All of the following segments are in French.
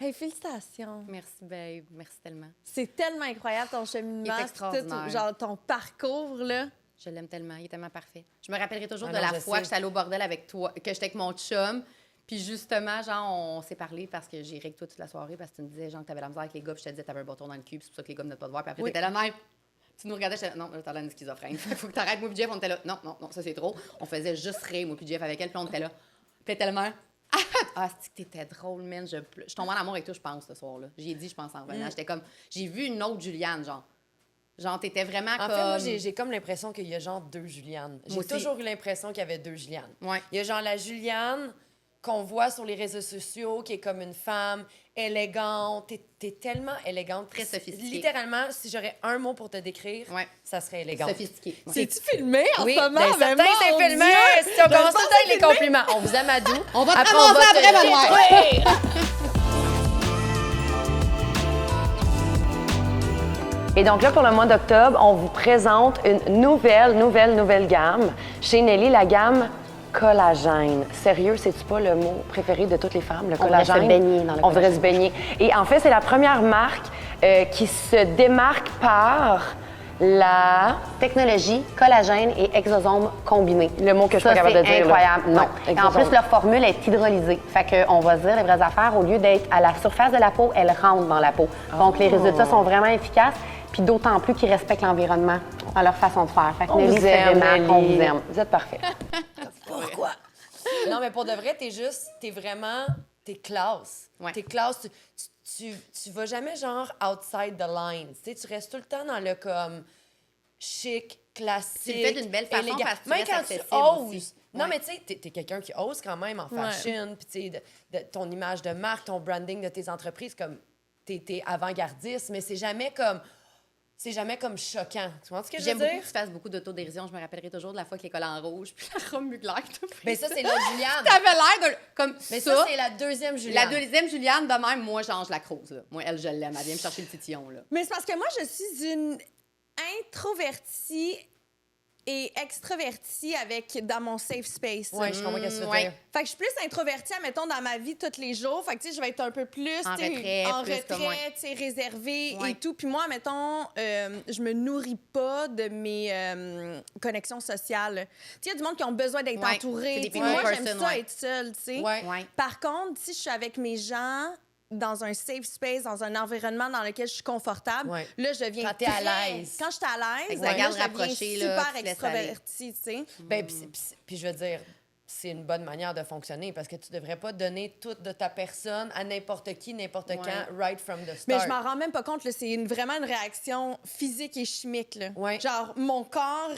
Hey, félicitations. Merci, babe. Merci tellement. C'est tellement incroyable ton cheminement. Il est extraordinaire. Tout, genre ton parcours, là. Je l'aime tellement. Il est tellement parfait. Je me rappellerai toujours Ah de non, la je fois sais. que j'étais allée au bordel avec toi, que j'étais avec mon chum. Puis justement, genre, on s'est parlé parce que j'ai ri avec toi toute la soirée parce que tu me disais, genre, que t'avais la misère avec les gars. Puis je te disais, t'avais un bâton dans le cul. Puis c'est pour ça que les gars venaient pas te voir. Puis après, t'étais là, même. Tu nous regardais, j'étais là, non, t'as l'air d'une schizophrène. Faut que t'arrêtes. Moi, puis Jeff, on était là, non, ça c'est trop. On faisait juste rire, moi, puis Jeff avec elle. Puis on était là. Puis tellement. Ah, c'est que t'étais drôle, man. Je tombais en amour avec toi, je pense, ce soir-là. J'ai dit, je pense, en revenant. J'étais comme. J'ai vu une autre Juliane, genre. Genre, t'étais vraiment En comme. fait, moi, j'ai comme l'impression qu'il y a genre deux Julianes. J'ai Moi aussi. toujours eu l'impression qu'il y avait deux Julianes. Ouais. Il y a genre la Juliane qu'on voit sur les réseaux sociaux, qui est comme une femme élégante. T'es tellement élégante. Très sophistiquée. Littéralement, si j'aurais un mot pour te décrire, Ouais. ça serait élégante. Sophistiquée. Ouais. C'est-tu filmé en Oui, ce moment? ben, Ben, certains, mon c'est filmé. Dieu! Si on Je commence tout pense le temps avec que les c'est compliments. On vous aime à doux. On va te Après, ramasser te après, Benoît. Et donc là, pour le mois d'octobre, on vous présente une nouvelle gamme. Chez Nelly, la gamme collagène. Sérieux, c'est-tu pas le mot préféré de toutes les femmes, le collagène? On voudrait se baigner dans le On voudrait se baigner. Et en fait, c'est la première marque qui se démarque par la... Technologie, collagène et exosome combinés. Le mot que je suis pas capable de dire. C'est incroyable. Là. Non. Ouais, Et en plus, exosome. leur formule est hydrolysée. Fait qu'on va se dire les vraies affaires. Au lieu d'être à la surface de la peau, elle rentre dans la peau. Donc, les résultats sont vraiment efficaces. Puis d'autant plus qu'ils respectent l'environnement dans leur façon de faire. Fait que On Nelly, vous c'est aime, vraiment qu'on Nelly. vous aime. Vous êtes parfait. Pourquoi? Non, mais pour de vrai, t'es classe. Ouais. T'es classe. Tu vas jamais genre outside the lines. Tu sais, tu restes tout le temps dans le comme chic, classique. Tu le fais d'une belle façon élégant. parce que tu même restes quand accessible tu oses. aussi. Non, Ouais. mais tu sais, t'es quelqu'un qui ose quand même en fashion, puis tu sais, de ton image de marque, ton branding de tes entreprises, comme t'es avant-gardiste, mais c'est jamais comme choquant. Tu vois ce que je veux J'aime beaucoup dire? que tu fasses beaucoup d'autodérision. Je me rappellerai toujours de la fois que l'école en rouge, puis la robe muglaire que t'as pris. Mais ça, c'est la Juliane. T'avais l'air de. Comme Mais ça, c'est la deuxième La Juliane. deuxième Juliane, de même, moi, j'ange la crouse. Là. Moi, elle, je l'aime. Elle vient me chercher le titillon. Là. Mais c'est parce que moi, je suis une introvertie et extrovertie dans mon safe space. Oui, je comprends ce que tu veux Ouais. dire. Fait que je suis plus introvertie, admettons, dans ma vie tous les jours. Fait que, tu sais, je vais être un peu plus En tu sais, retrait, en plus comme moi. retrait, tu sais, réservée Ouais. et tout. Puis moi, mettons, je me nourris pas de mes connexions sociales. Tu sais, il y a du monde qui ont besoin d'être Ouais. entouré. C'est des Tu sais, people moi, j'aime person, ça ouais. être seule, tu sais. Ouais. Ouais. Par contre, si je suis avec mes gens dans un safe space, dans un environnement dans lequel je suis confortable, Ouais. là, je deviens Quand t'es à l'aise. Quand je suis à l'aise, Avec là, la garde je deviens rapprochée, là, super tu te laisses aller. extrovertie, tu sais. Ben, puis je veux dire, c'est une bonne manière de fonctionner parce que tu devrais pas donner toute de ta personne à n'importe qui, n'importe quand, right from the start. Mais je m'en rends même pas compte, là, c'est vraiment une réaction physique et chimique. Là. Ouais. Genre, mon corps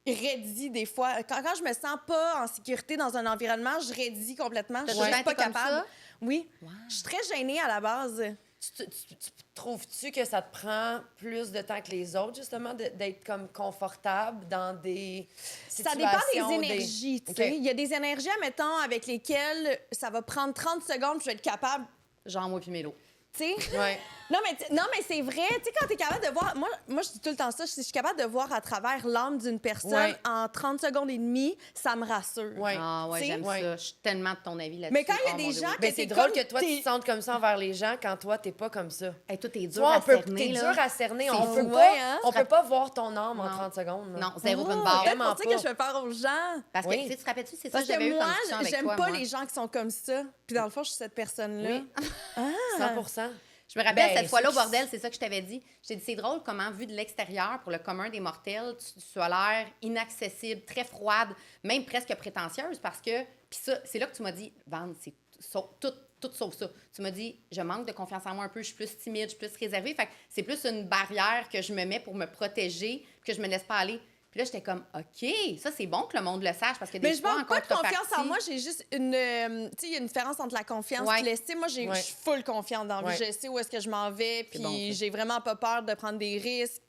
raidit des fois. Quand je me sens pas en sécurité dans un environnement, je raidis complètement. Je T'as suis toujours juste pas été comme capable. ça? Oui. Je suis très gênée à la base. Tu trouves-tu que ça te prend plus de temps que les autres, justement, d'être comme confortable dans des Ça situations... dépend des énergies, tu sais. OK. Il y a des énergies, mettons, avec lesquelles ça va prendre 30 secondes puis je vais être capable, Genre, moi puis Mélo. tu sais. Ouais. Non, mais c'est vrai. Tu sais, quand t'es capable de voir... Moi, je dis tout le temps ça. Si je suis capable de voir à travers l'âme d'une personne Ouais. en 30 secondes et demie, ça me rassure. Ouais. Ah, ouais, Tu sais, j'aime ouais. ça. Je suis tellement de ton avis là-dessus. Mais quand il y a Oh, des mon Dieu, gens oui. Ben, que c'est t'es drôle comme que toi, tu te sentes comme ça envers les gens quand toi, t'es pas comme ça. Hey, toi, t'es dur Toi, à cerner, t'es là. dur à cerner. C'est On fou. peut pas, Ouais, hein? on peut pas voir ton âme en Non. 30 secondes. là. Non, zéro Oh, une barre. c'est Vraiment pour ça pas. que je fais peur aux gens. Parce que, Oui. tu sais, tu te rappelles-tu, c'est ça Parce que j'avais que eu moi, comme discussion avec j'aime toi, pas moi. les gens qui sont comme ça. Puis dans le fond, je suis cette personne-là. Oui. Ah! 100%. Je me rappelle, Ben, cette fois-là, au c'est- bordel, c'est ça que je t'avais dit. J'ai dit, c'est drôle comment, vu de l'extérieur, pour le commun des mortels, tu as l'air inaccessible, très froide, même presque prétentieuse, parce que... Puis ça, c'est là que tu m'as dit, Van, c'est tout sauf ça. Tu m'as dit, je manque de confiance en moi un peu, je suis plus timide, je suis plus réservée. Fait que c'est plus une barrière que je me mets pour me protéger, puis que je me laisse pas aller. Puis là, j'étais comme, OK, ça, c'est bon que le monde le sache, parce que des Mais je fois, manque en pas de confiance en contrepartie- moi, j'ai juste une... tu sais, il y a une différence entre la confiance Ouais. et l'estime. Moi, je Ouais. suis full confiante dans la vie. Ouais. Je sais où est-ce que je m'en vais, puis bon, ça. j'ai vraiment pas peur de prendre des risques.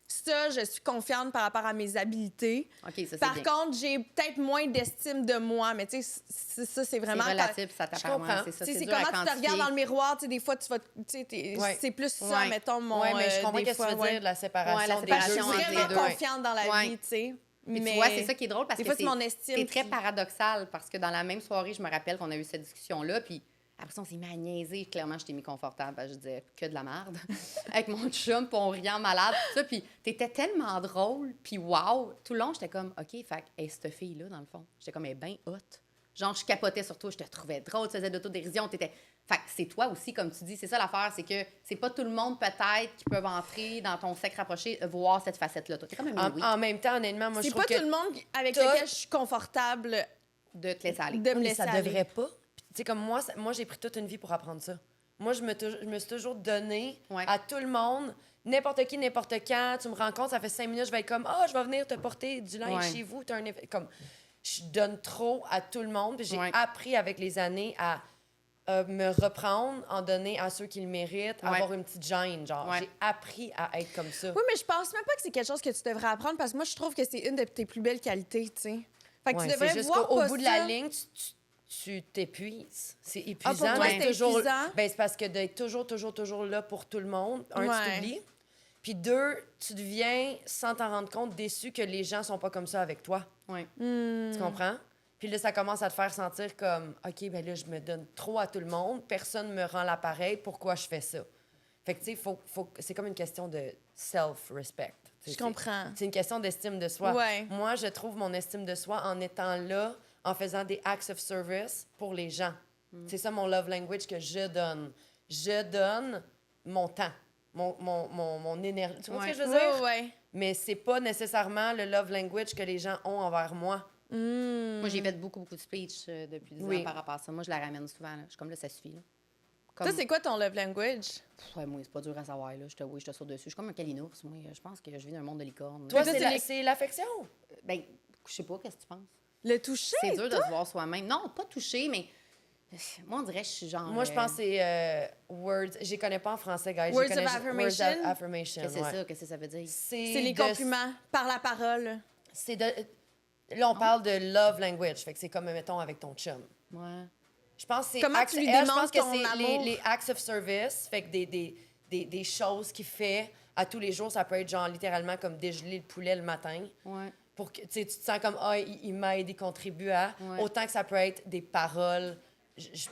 Ça, je suis confiante par rapport à mes habiletés. OK, ça, c'est Par bien. contre, j'ai peut-être moins d'estime de moi, mais tu sais, ça, c'est vraiment... C'est relatif, ça Je t'appartient. comprends. C'est ça, Tu sais, c'est c'est dur à comment tu te quantifier. regardes dans le miroir, tu sais, des fois, tu vas... Tu sais, Ouais. c'est plus ça, Ouais. mettons, mon... Oui, mais je comprends des qu'est-ce que fois, tu veux ouais. dire, la séparation Ouais, la des Parce que je deux. suis entre les vraiment deux. confiante dans la Ouais. vie, tu sais. Puis Mais tu vois, c'est ça qui est drôle parce des que fois, c'est mon estime c'est très qui- paradoxal parce que dans la même soirée, je me rappelle qu'on a eu cette discussion-là, puis Après ça, on s'est mis à niaiser. Clairement, j'étais mis confortable. Je disais que de la merde. Avec mon chum, puis on riait en malade. Tout ça. Puis t'étais tellement drôle. Puis wow. Tout le long, j'étais comme, OK, fait que, cette fille-là, dans le fond, j'étais comme, elle est bien hot. Genre, je capotais sur toi. Je te trouvais drôle. Tu faisais d'autodérision. T'étais... Fait que c'est toi aussi, comme tu dis. C'est ça l'affaire. C'est que c'est pas tout le monde, peut-être, qui peuvent entrer dans ton cercle rapproché, voir cette facette-là. Toi, t'es comme un oui En même temps, honnêtement, moi, je C'est trouve pas que tout le monde avec t'as- lequel je suis confortable de te laisser aller. de me mais laisser ça aller. devrait pas. Puis, tu sais, comme moi, moi, j'ai pris toute une vie pour apprendre ça. Moi, je me suis toujours donné Ouais. à tout le monde, n'importe qui, n'importe quand. Tu me rencontres, ça fait 5 minutes, je vais être comme, je vais venir te porter du linge Ouais. chez vous. T'as comme, je donne trop à tout le monde. Puis j'ai Ouais. appris avec les années à me reprendre, en donner à ceux qui le méritent, Ouais. avoir une petite gêne. Genre, Ouais. j'ai appris à être comme ça. Oui, mais je pense même pas que c'est quelque chose que tu devrais apprendre parce que moi, je trouve que c'est une de tes plus belles qualités, tu sais. Fait que Ouais, tu devrais c'est juste voir qu'au pas bout de ça. la ligne, tu t'épuises. C'est pour épuisant. toi, d'être c'est toujours... épuisant? Ben, c'est parce que d'être toujours là pour tout le monde, un, Ouais. tu t'oublies. Puis deux, tu deviens, sans t'en rendre compte, déçu que les gens sont pas comme ça avec toi. Ouais. Tu comprends? Puis là, ça commence à te faire sentir comme, OK, ben là, je me donne trop à tout le monde, personne me rend l'appareil, pourquoi je fais ça? Fait que, tu sais, c'est comme une question de self-respect. Tu sais, Je comprends. C'est une question d'estime de soi. Ouais. Moi, je trouve mon estime de soi en étant là, en faisant des acts of service pour les gens. C'est ça mon love language que je donne. Je donne mon temps, mon énergie. Tu vois ce que je veux dire? Ouais. Mais c'est pas nécessairement le love language que les gens ont envers moi. Moi, j'ai fait beaucoup de speech depuis 10 Oui. ans par rapport à ça. Moi, je la ramène souvent. Là. Je suis comme là, ça suffit. Là. Comme... Toi, c'est quoi ton love language? Ouais, moi, c'est pas dur à savoir. Là. Je te saute dessus. Je suis comme un calinours. Moi, je pense que je vis dans un monde de licorne. Toi, ça, c'est c'est les- c'est l'affection. Ben, je sais pas, qu'est-ce que tu penses? Le toucher? C'est dur de se voir soi-même. Non, pas toucher, mais moi, on dirait que je suis genre. Moi, je pense que c'est words. Je les connais pas en français, guys. Words Je les connais of juste- affirmation? Words of affirmation. Qu'est-ce que c'est ouais. ça? Qu'est-ce que ça veut dire? C'est les de- compliments par la parole. C'est de. Là, on parle de love language. Fait que c'est comme, mettons, avec ton chum. Ouais. Je pense que c'est. Comment tu lui je pense démontres que ton c'est amour? les acts of service. Fait que des choses qu'il fait à tous les jours. Ça peut être genre littéralement comme dégeler le poulet le matin. Ouais. Pour que tu sais, tu te sens comme, il m'aide, il contribue à. Ouais. Autant que ça peut être des paroles.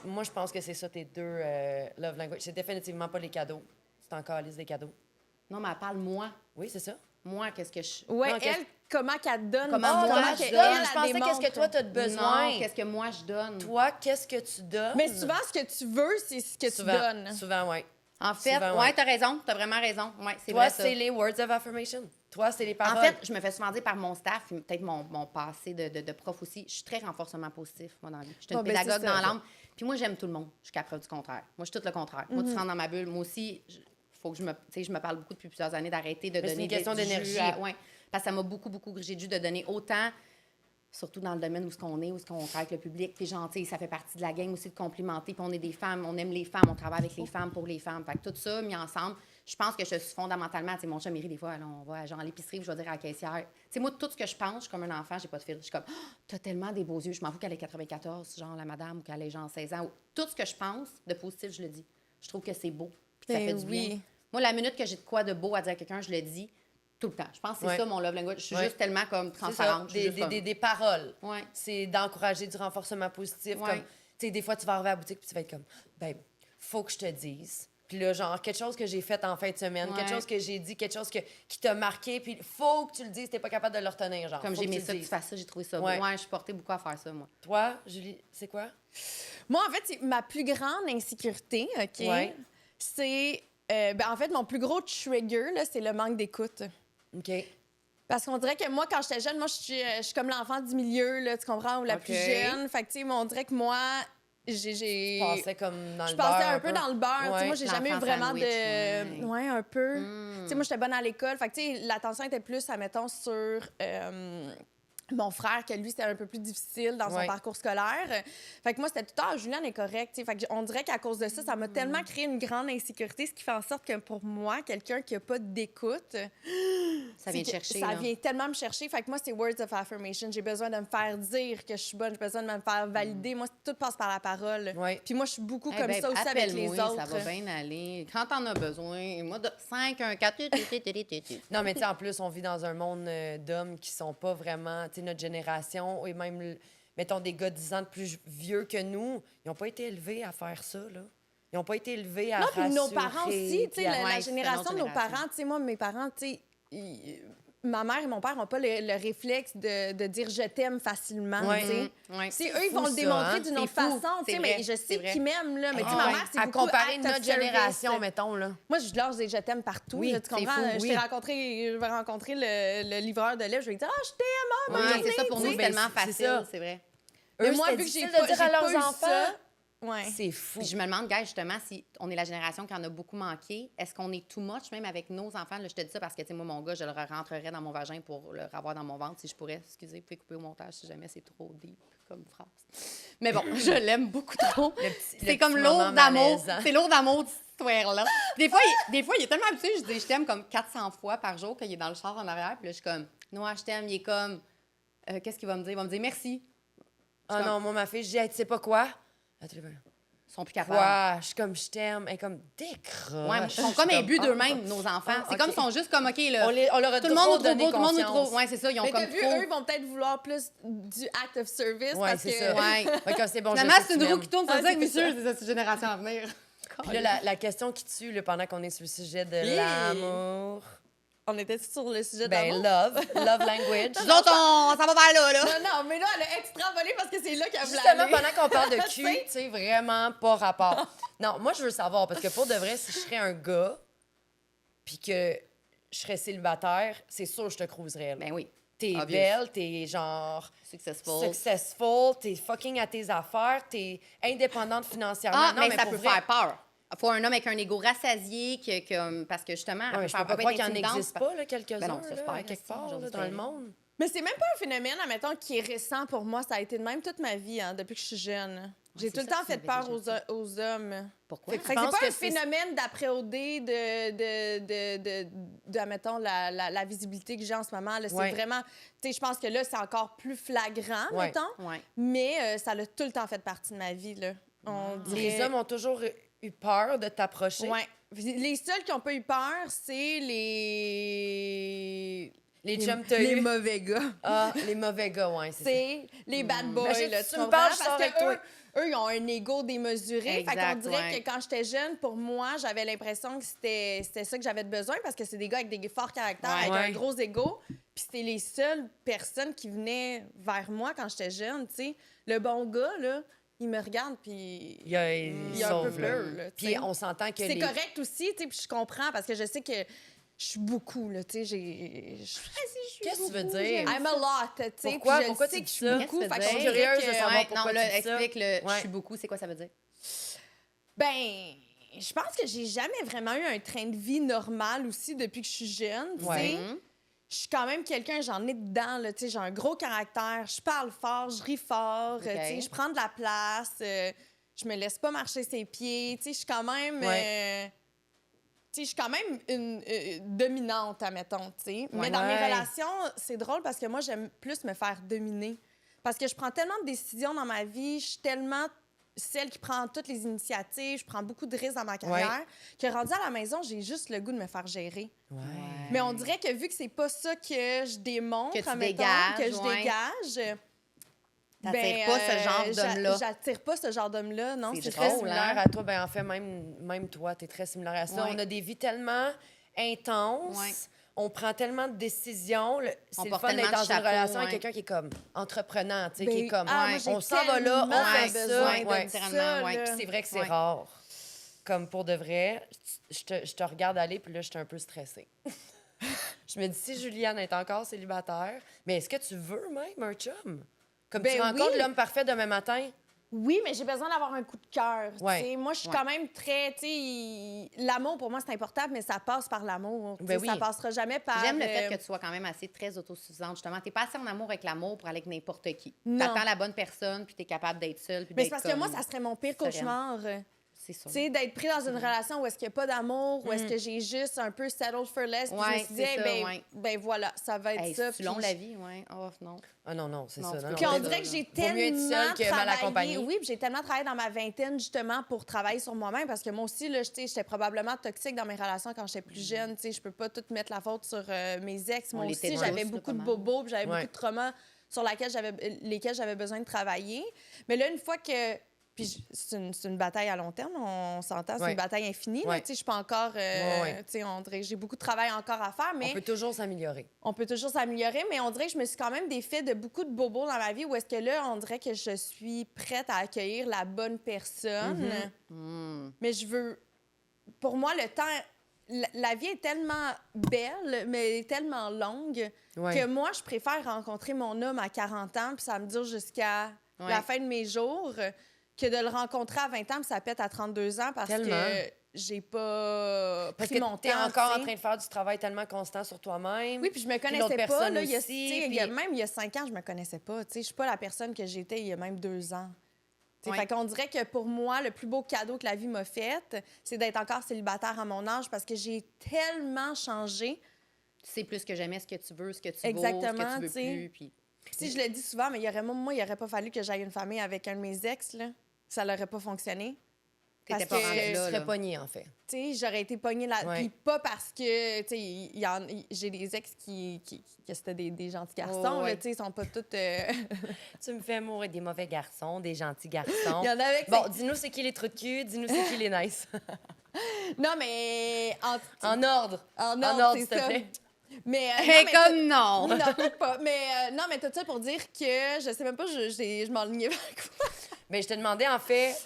Moi, je pense que c'est ça tes deux love language. C'est définitivement pas les cadeaux. C'est encore la liste des cadeaux. Non, mais elle parle moi. Oui, c'est ça. Moi, qu'est-ce que je. Ouais, Non, elle, comment qu'elle te donne? Comment moi, comment je qu'elle, donne? elle Je pensais démontre. qu'est-ce que toi, t'as de besoin. Non, qu'est-ce que moi, je donne? Toi, qu'est-ce que tu donnes? Mais souvent, ce que tu veux, c'est ce que souvent, tu donnes. Souvent, oui. En fait, Souvent, ouais, ouais. t'as raison. T'as vraiment raison. Ouais, c'est Toi, vrai, ça. c'est les words of affirmation. Toi, c'est les En paroles. fait, je me fais souvent dire par mon staff, puis peut-être mon passé de prof aussi, je suis très renforcement positif, moi, dans la vie. Je suis une Bon, ben, pédagogue c'est ça, dans ça. l'âme. Puis moi, j'aime tout le monde. Jusqu'à preuve du contraire. Moi, je suis tout le contraire. Moi, tu rentres dans ma bulle. Moi aussi, faut que je me parle beaucoup depuis plusieurs années d'arrêter de Mais c'est donner une question du jus d'énergie. ouais. Parce que ça m'a beaucoup grigé de jus de donner autant, surtout dans le domaine où ce qu'on est, où ce qu'on travaille avec le public. Puis gentil, ça fait partie de la game aussi de complimenter. Puis on est des femmes, on aime les femmes, on travaille avec les femmes pour les femmes. Fait que tout ça mis ensemble, je pense que je suis fondamentalement, tu sais, mon chum Miri, des fois, là, on va genre à l'épicerie, puis je vais dire à la caissière, tu sais, moi, tout ce que je pense, je suis comme un enfant, j'ai pas de fil. Je suis comme, oh, t'as tellement des beaux yeux, je m'en fous qu'elle ait 94, genre la madame, ou qu'elle ait genre 16 ans. Tout ce que je pense de positif, je le dis. Je trouve que c'est beau, puis que ça Ben fait du bien. oui. Moi, la minute que j'ai de quoi de beau à dire à quelqu'un, je le dis tout le temps. Je pense que c'est Ouais. ça, mon love language. Je suis Ouais. juste tellement comme C'est ça, transparente. je suis juste comme- des paroles. Ouais. C'est d'encourager du renforcement positif. Ouais. Comme, tu sais, des fois, tu vas arriver à la boutique puis tu vas être comme, ben, faut que je te dise. Puis là, genre, quelque chose que j'ai fait en fin de semaine, Ouais. quelque chose que j'ai dit, quelque chose qui t'a marqué, puis faut que tu le dises, t'es pas capable de le retenir, genre. Comme Faut j'ai aimé tu le ça que tu dises. fasses ça, j'ai trouvé ça Ouais. beau. Ouais, je suis portée beaucoup à faire ça, moi. Toi, Julie, c'est quoi? Moi, en fait, c'est ma plus grande insécurité, OK? Ouais. C'est... en fait, mon plus gros trigger, là, c'est le manque d'écoute. OK. Parce qu'on dirait que moi, quand j'étais jeune, moi, je suis comme l'enfant du milieu, là, tu comprends, ou la OK. plus jeune. Fait que, tu sais, on dirait que moi, j'ai... Tu passais comme dans Je le beurre. passais un peu dans le beurre. Tu sais, Ouais. moi, j'ai jamais eu L'enfant vraiment sandwich, de... ouais. Ouais, un peu. Tu sais, moi, j'étais bonne à l'école. Fait que, tu sais, l'attention était plus, admettons, sur... mon frère, que lui, c'était un peu plus difficile dans son Ouais. parcours scolaire. Fait que moi, c'était tout à Juliane est correcte. Fait que on dirait qu'à cause de ça, ça m'a tellement créé une grande insécurité, ce qui fait en sorte que pour moi, quelqu'un qui n'a pas d'écoute, Ça vient te c'est que chercher. ça là. vient tellement me chercher. Fait que moi, c'est words of affirmation. J'ai besoin de me faire dire que je suis bonne. J'ai besoin de me faire valider. Moi, tout passe par la parole. Ouais. Puis moi, je suis beaucoup Eh comme ben, ça aussi avec les appelle-moi, autres. Ça va bien aller. Quand t'en as besoin, moi, de 5, 1, 4... Non, mais tu sais, en plus, on vit dans un monde d'hommes qui sont pas vraiment, tu sais, notre génération, et même, mettons, des gars 10 ans de plus vieux que nous, ils n'ont pas été élevés à faire ça, là. Ils n'ont pas été élevés à Non, puis nos rassurer, parents aussi, tu puis sais, à- la Ouais, c'est une génération autre de nos génération. parents, tu sais, moi, mes parents, tu sais, ma mère et mon père n'ont pas le réflexe de dire je t'aime facilement, Ouais. tu sais. Ouais. Tu sais, C'est eux, ils fou, vont le ça, démontrer hein? d'une C'est autre fou, façon, tu c'est sais, vrai, mais je c'est sais vrai. qu'ils m'aiment, là. Mais tu sais, Ah ma ouais. mère, c'est à beaucoup comparer act notre of service. génération, mettons, là. Moi, je leur dis je t'aime partout, Oui, là, tu c'est comprends? fou, Je oui. je vais rencontrer le livreur de lait, je vais lui dire je t'aime, Ouais, bonne journée, c'est ça, pour tu nous, sais. c'est tellement c'est facile, ça. c'est vrai. Mais Eux, moi, c'était vu que j'ai difficile pas, de dire à j'ai pas leurs eu enfants. ça, ouais. C'est fou. Puis je me demande, gars, justement, si on est la génération qui en a beaucoup manqué, est-ce qu'on est too much, même avec nos enfants? Là, je te dis ça parce que, tu sais, moi, mon gars, je le rentrerais dans mon vagin pour le revoir dans mon ventre si je pourrais. Excusez, vous pouvez couper au montage si jamais c'est trop deep comme phrase. Mais bon, je l'aime beaucoup trop. C'est comme petit lourd moment d'amour. malaisant. C'est lourd d'amour, cette histoire-là. Des fois, il est tellement habitué, je dis je t'aime comme 400 fois par jour qu'il est dans le char en arrière. Puis là, je suis comme, Noah, je t'aime. Il est comme, qu'est-ce qu'il va me dire? Il va me dire merci. Ah non, moi, ma fille, je dis, hey, tu sais pas quoi? Attends, Ils sont plus capables. quoi? Je suis comme, je t'aime. Elle est comme, décroche. Ouais, ils sont comme imbus d'eux-mêmes, nos enfants. C'est comme ils sont juste comme, OK, là, On leur a tout le monde nous trouve donné beau, tout le monde nous confiance. trouve. Ouais, c'est ça, ils ont Mais comme t'as vu, trop. eux, ils vont peut-être vouloir plus du act of service Ouais, parce c'est que... ça. Ouais. Fait que c'est bon, je Finalement, sais que c'est une tu roue m'aimes. qui tourne, Ah, c'est ça, c'est vicieux, c'est cette génération à venir. Puis là, la question qui tue, là, pendant qu'on est sur le sujet de Yeah. l'amour... On était sur le sujet de Ben, l'amour? love language. Nous autres, ça va vers là, là. Non, mais là, elle a extravolé parce que c'est là qu'elle voulait Justement, aller. pendant qu'on parle de Tu cul, sais? tu sais, vraiment pas rapport. Non, moi, je veux savoir, parce que pour de vrai, si je serais un gars, puis que je serais célibataire, c'est sûr que je te cruiserais. Là. Ben oui. T'es Obvious. belle, t'es genre Successful. t'es fucking à tes affaires, t'es indépendante financièrement. Ah, Non, mais ça pour peut vrai, faire peur. Il faut un homme avec un ego rassasié, parce que justement, elle Ouais, peut je peux faire pas peur, croire être qu'il n'y en intimidante, existe pas, là, quelques-uns, Ben non, ça, là, c'est pas à quelque part, j'ose là, dans le espérer. monde. Mais c'est même pas un phénomène, admettons, qui est récent pour moi. Ça a été de même toute ma vie, hein, depuis que je suis jeune. J'ai c'est tout le ça temps que tu fait m'avais peur déjà aux hommes. Pourquoi? Fait que Fait que penses c'est pas que un c'est- phénomène d'appréhender admettons, la visibilité que j'ai en ce moment. Là. C'est Ouais. vraiment... Tu sais, je pense que là, c'est encore plus flagrant, Ouais. mettons. Ouais. Mais ça a tout le temps fait partie de ma vie, là. On dirait... Les hommes ont toujours eu peur de t'approcher. Ouais. Les seuls qui ont pas eu peur, c'est les chums les mauvais gars. Ah, les mauvais gars, ouais, c'est ça. C'est les bad boys, Imagine, là, tu tu me comprends? parles, je Parce sors avec que toi. eux, ils ont un ego démesuré. Exact, Fait qu'on dirait ouais. que quand j'étais jeune, pour moi, j'avais l'impression que c'était ça que j'avais de besoin parce que c'est des gars avec des forts caractères, Ouais. avec Ouais. un gros ego. Puis c'était les seules personnes qui venaient vers moi quand j'étais jeune, tu sais. Le bon gars, là, il me regarde, puis Il y a, il y a un peu peur, là, tu Puis sais. on s'entend que c'est les... correct aussi, tu sais, puis je comprends parce que je sais que je suis beaucoup, là, tu sais, Qu'est-ce que tu veux dire? I'm a lot, tu sais. Pourquoi? puis je Pourquoi sais tu que dis je suis ça? beaucoup. Qu'est-ce que Fait tu qu'on veux dirait dire? Curieuse de que- savoir. Ouais, pourquoi non, là, tu dis ça. explique le je Ouais. suis beaucoup, c'est quoi ça veut dire? Ben, je pense que j'ai jamais vraiment eu un train de vie normal aussi depuis que je suis jeune, tu Ouais. sais. Je suis quand même quelqu'un, j'en ai dedans, là, tu sais, j'ai un gros caractère, je parle fort, je ris fort, tu sais, je prends de la place, je me laisse pas marcher ses pieds, tu sais, je suis quand même... tu sais, je suis quand même une dominante, admettons, tu sais. Mais dans mes Ouais. relations, c'est drôle parce que moi, j'aime plus me faire dominer. Parce que je prends tellement de décisions dans ma vie, je suis tellement celle qui prend toutes les initiatives, je prends beaucoup de risques dans ma carrière, que rendu à la maison, j'ai juste le goût de me faire gérer. Ouais. Mais on dirait que vu que c'est pas ça que je démontre, Que tu admettons, dégages, que je ouais. dégage... T'attires pas ce genre d'homme-là. J'attire pas ce genre d'homme-là, non. C'est C'est Très drôle, similaire hein? à toi. Ben, en fait, même toi, tu es très similaire à ça. Ouais. On a des vies tellement intenses. Ouais. On prend tellement de décisions. C'est On le porte fun d'être tellement dans de une chapeaux, relation avec ouais. quelqu'un qui est comme entreprenant, tu sais, Ben, qui est comme, ah, moi, j'ai on s'en va là, on tellement fait besoin ça. de Ouais. ça, littéralement, ouais. là. Puis c'est vrai que c'est Ouais. rare. Comme pour de vrai, je te regarde aller, puis là, je suis un peu stressée. Je me dis, si Juliane est encore célibataire, mais est-ce que tu veux même un chum? Comme Ben tu rencontres oui. l'homme parfait demain matin? Oui, mais j'ai besoin d'avoir un coup de cœur. Ouais. Tu sais. Moi, je suis Ouais. quand même très. Tu sais, l'amour, pour moi, c'est important, mais ça passe par l'amour. Tu Ben sais, oui. Ça passera jamais par. J'aime le fait que tu sois quand même assez très autosuffisante. Justement, t'es pas assez en amour avec l'amour pour aller avec n'importe qui. Non. T'attends la bonne personne, puis t'es capable d'être seule, puis Mais c'est d'être parce que moi, comme- ça serait mon pire sereine. cauchemar. C'est ça. Tu sais, d'être pris dans une relation où est-ce qu'il n'y a pas d'amour, où est-ce que j'ai juste un peu settled for less. Puis je Ouais, me suis dit, c'est ça, ouais. ben voilà, ça va être Hey, ça. c'est long puis la vie, ouais. Oh, non. Ah non, c'est Non, ça. tu non, peux non, Puis on c'est dirait ça, que j'ai là. Vaut mieux être tellement seul que mal accompagné. travaillé. Oui, puis j'ai tellement travaillé dans ma vingtaine, justement, pour travailler sur moi-même. Parce que moi aussi, là, tu sais, j'étais probablement toxique dans mes relations quand j'étais plus jeune. Tu sais, je peux pas tout mettre la faute sur mes ex. On Moi l'était aussi, tous, j'avais là, beaucoup de pas mal. bobos, puis j'avais Ouais. beaucoup de traumas sur lesquels j'avais besoin de travailler. Mais là, une fois que... Puis c'est une bataille à long terme, on s'entend, c'est une bataille infinie. Ouais. Tu sais, je suis pas encore... tu sais, on dirait que j'ai beaucoup de travail encore à faire, mais... On peut toujours s'améliorer. On peut toujours s'améliorer, mais on dirait que je me suis quand même défait de beaucoup de bobos dans ma vie où est-ce que là, on dirait que je suis prête à accueillir la bonne personne. Mais je veux... Pour moi, le temps... La vie est tellement belle, mais tellement longue que moi, je préfère rencontrer mon homme à 40 ans puis ça me dure jusqu'à la fin de mes jours que de le rencontrer à 20 ans puis ça pète à 32 ans parce que j'ai pas pris mon temps. Parce que t'es encore en train de faire du travail tellement constant sur toi-même. Oui, puis je me connaissais pas. Là, même il y a 5 ans, je me connaissais pas. Je suis pas la personne que j'étais il y a même 2 ans. Fait qu'on dirait que pour moi, le plus beau cadeau que la vie m'a fait, c'est d'être encore célibataire à mon âge parce que j'ai tellement changé. Tu sais plus que jamais ce que tu veux, ce que tu Exactement, vaux, ce que tu veux plus. Puis... Si je le dis souvent, mais il aurait pas fallu que j'aille une famille avec un de mes ex. Là. Ça n'aurait pas fonctionné. T'étais pas rendu là. Tu serais pognée, en fait. J'aurais été pognée là. Puis pas parce que j'ai des ex que c'était des gentils garçons. Ils sont pas tous... Tu me fais mourir des mauvais garçons, des gentils garçons. Il y en a avec... Bon, dis-nous c'est qui les trous de cul, dis-nous c'est qui les nice. Non, mais... En ordre. En ordre, s'il te plaît. Mais, non! Non, peut-être pas. Mais non, mais tout ça pour dire que je sais même pas, je m'enlignais vers quoi. Mais je te demandais, en fait,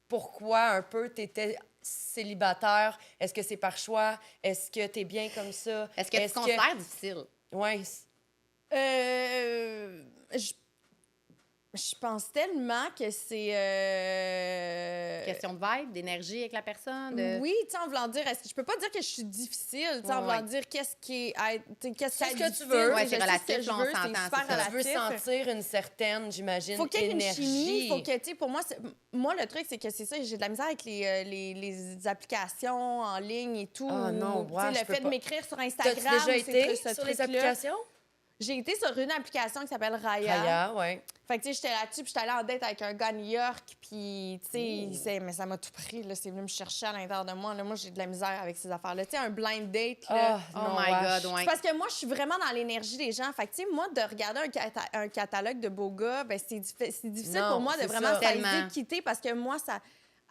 pourquoi un peu t'étais célibataire? Est-ce que c'est par choix? Est-ce que t'es bien comme ça? Est-ce que tu te considères difficile? Oui. Je pense tellement que c'est... Question de vibe, d'énergie avec la personne? Oui, tu sais, en voulant dire... Je peux pas dire que je suis difficile, tu sais, en voulant dire qu'est-ce qui est... Qu'est-ce que tu veux. Ouais, c'est relatif, on s'entend. C'est super relatif. Tu veux sentir une certaine, j'imagine, faut qu'il y ait énergie. une chimie. Faut que, tu sais, pour moi, le truc, c'est que c'est ça, j'ai de la misère avec les applications en ligne et tout. Ah non, tu sais, le fait de m'écrire sur Instagram. T'as-tu déjà été sur les applications? J'ai été sur une application qui s'appelle Raya. Raya, oui. Fait que, tu sais, j'étais là-dessus, puis j'étais allée en date avec un gars à New York, puis, tu sais, mais ça m'a tout pris, là. C'est venu me chercher à l'intérieur de moi. Là, moi, j'ai de la misère avec ces affaires-là. Tu sais, un blind date, là. Oh my God, ouais. C'est parce que moi, je suis vraiment dans l'énergie des gens. Fait que, tu sais, moi, de regarder un catalogue de beaux gars, ben c'est difficile pour moi de vraiment saisir, quitter, parce que moi, ça...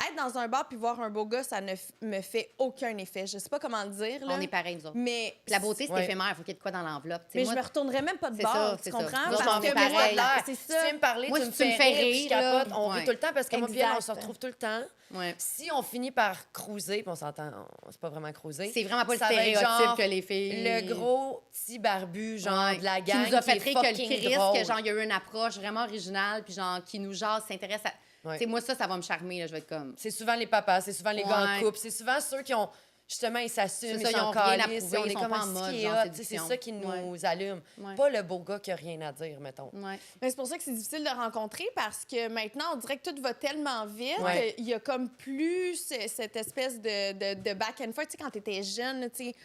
Être dans un bar puis voir un beau gars, ça ne me fait aucun effet. Je sais pas comment le dire. Là. On est pareil, nous autres. Mais la beauté, c'est éphémère. Il faut qu'il y ait de quoi dans l'enveloppe. Mais moi, je me retournerais même pas de bar, tu comprends? Parce que pareil. C'est ça. Si tu veux me parler, moi, tu me fais rire, je capote. On rit tout le temps parce que moi, bien, on se retrouve tout le temps. Ouais. Si on finit par cruiser, puis on s'entend, c'est pas vraiment cruiser. C'est vraiment pas le stéréotype que les filles... Le gros petit barbu, genre, de la gang qui nous a fait rire que le Chris, que genre, il y a eu une approche vraiment originale, puis genre, qui nous jase, s'intéresse à... Ouais. Tu sais, moi, ça va me charmer, là, je vais être comme... C'est souvent les papas, c'est souvent les gars en couple, c'est souvent ceux qui ont... Justement, ils s'assument, ils s'en calissent, on est comme en mode, c'est ça qui nous allume. Pas le beau gars qui a rien à dire, mettons. Mais c'est pour ça que c'est difficile de rencontrer, parce que maintenant, on dirait que tout va tellement vite. Il y a comme plus cette espèce de back and forth. Tu sais, quand t'étais jeune, tu sais,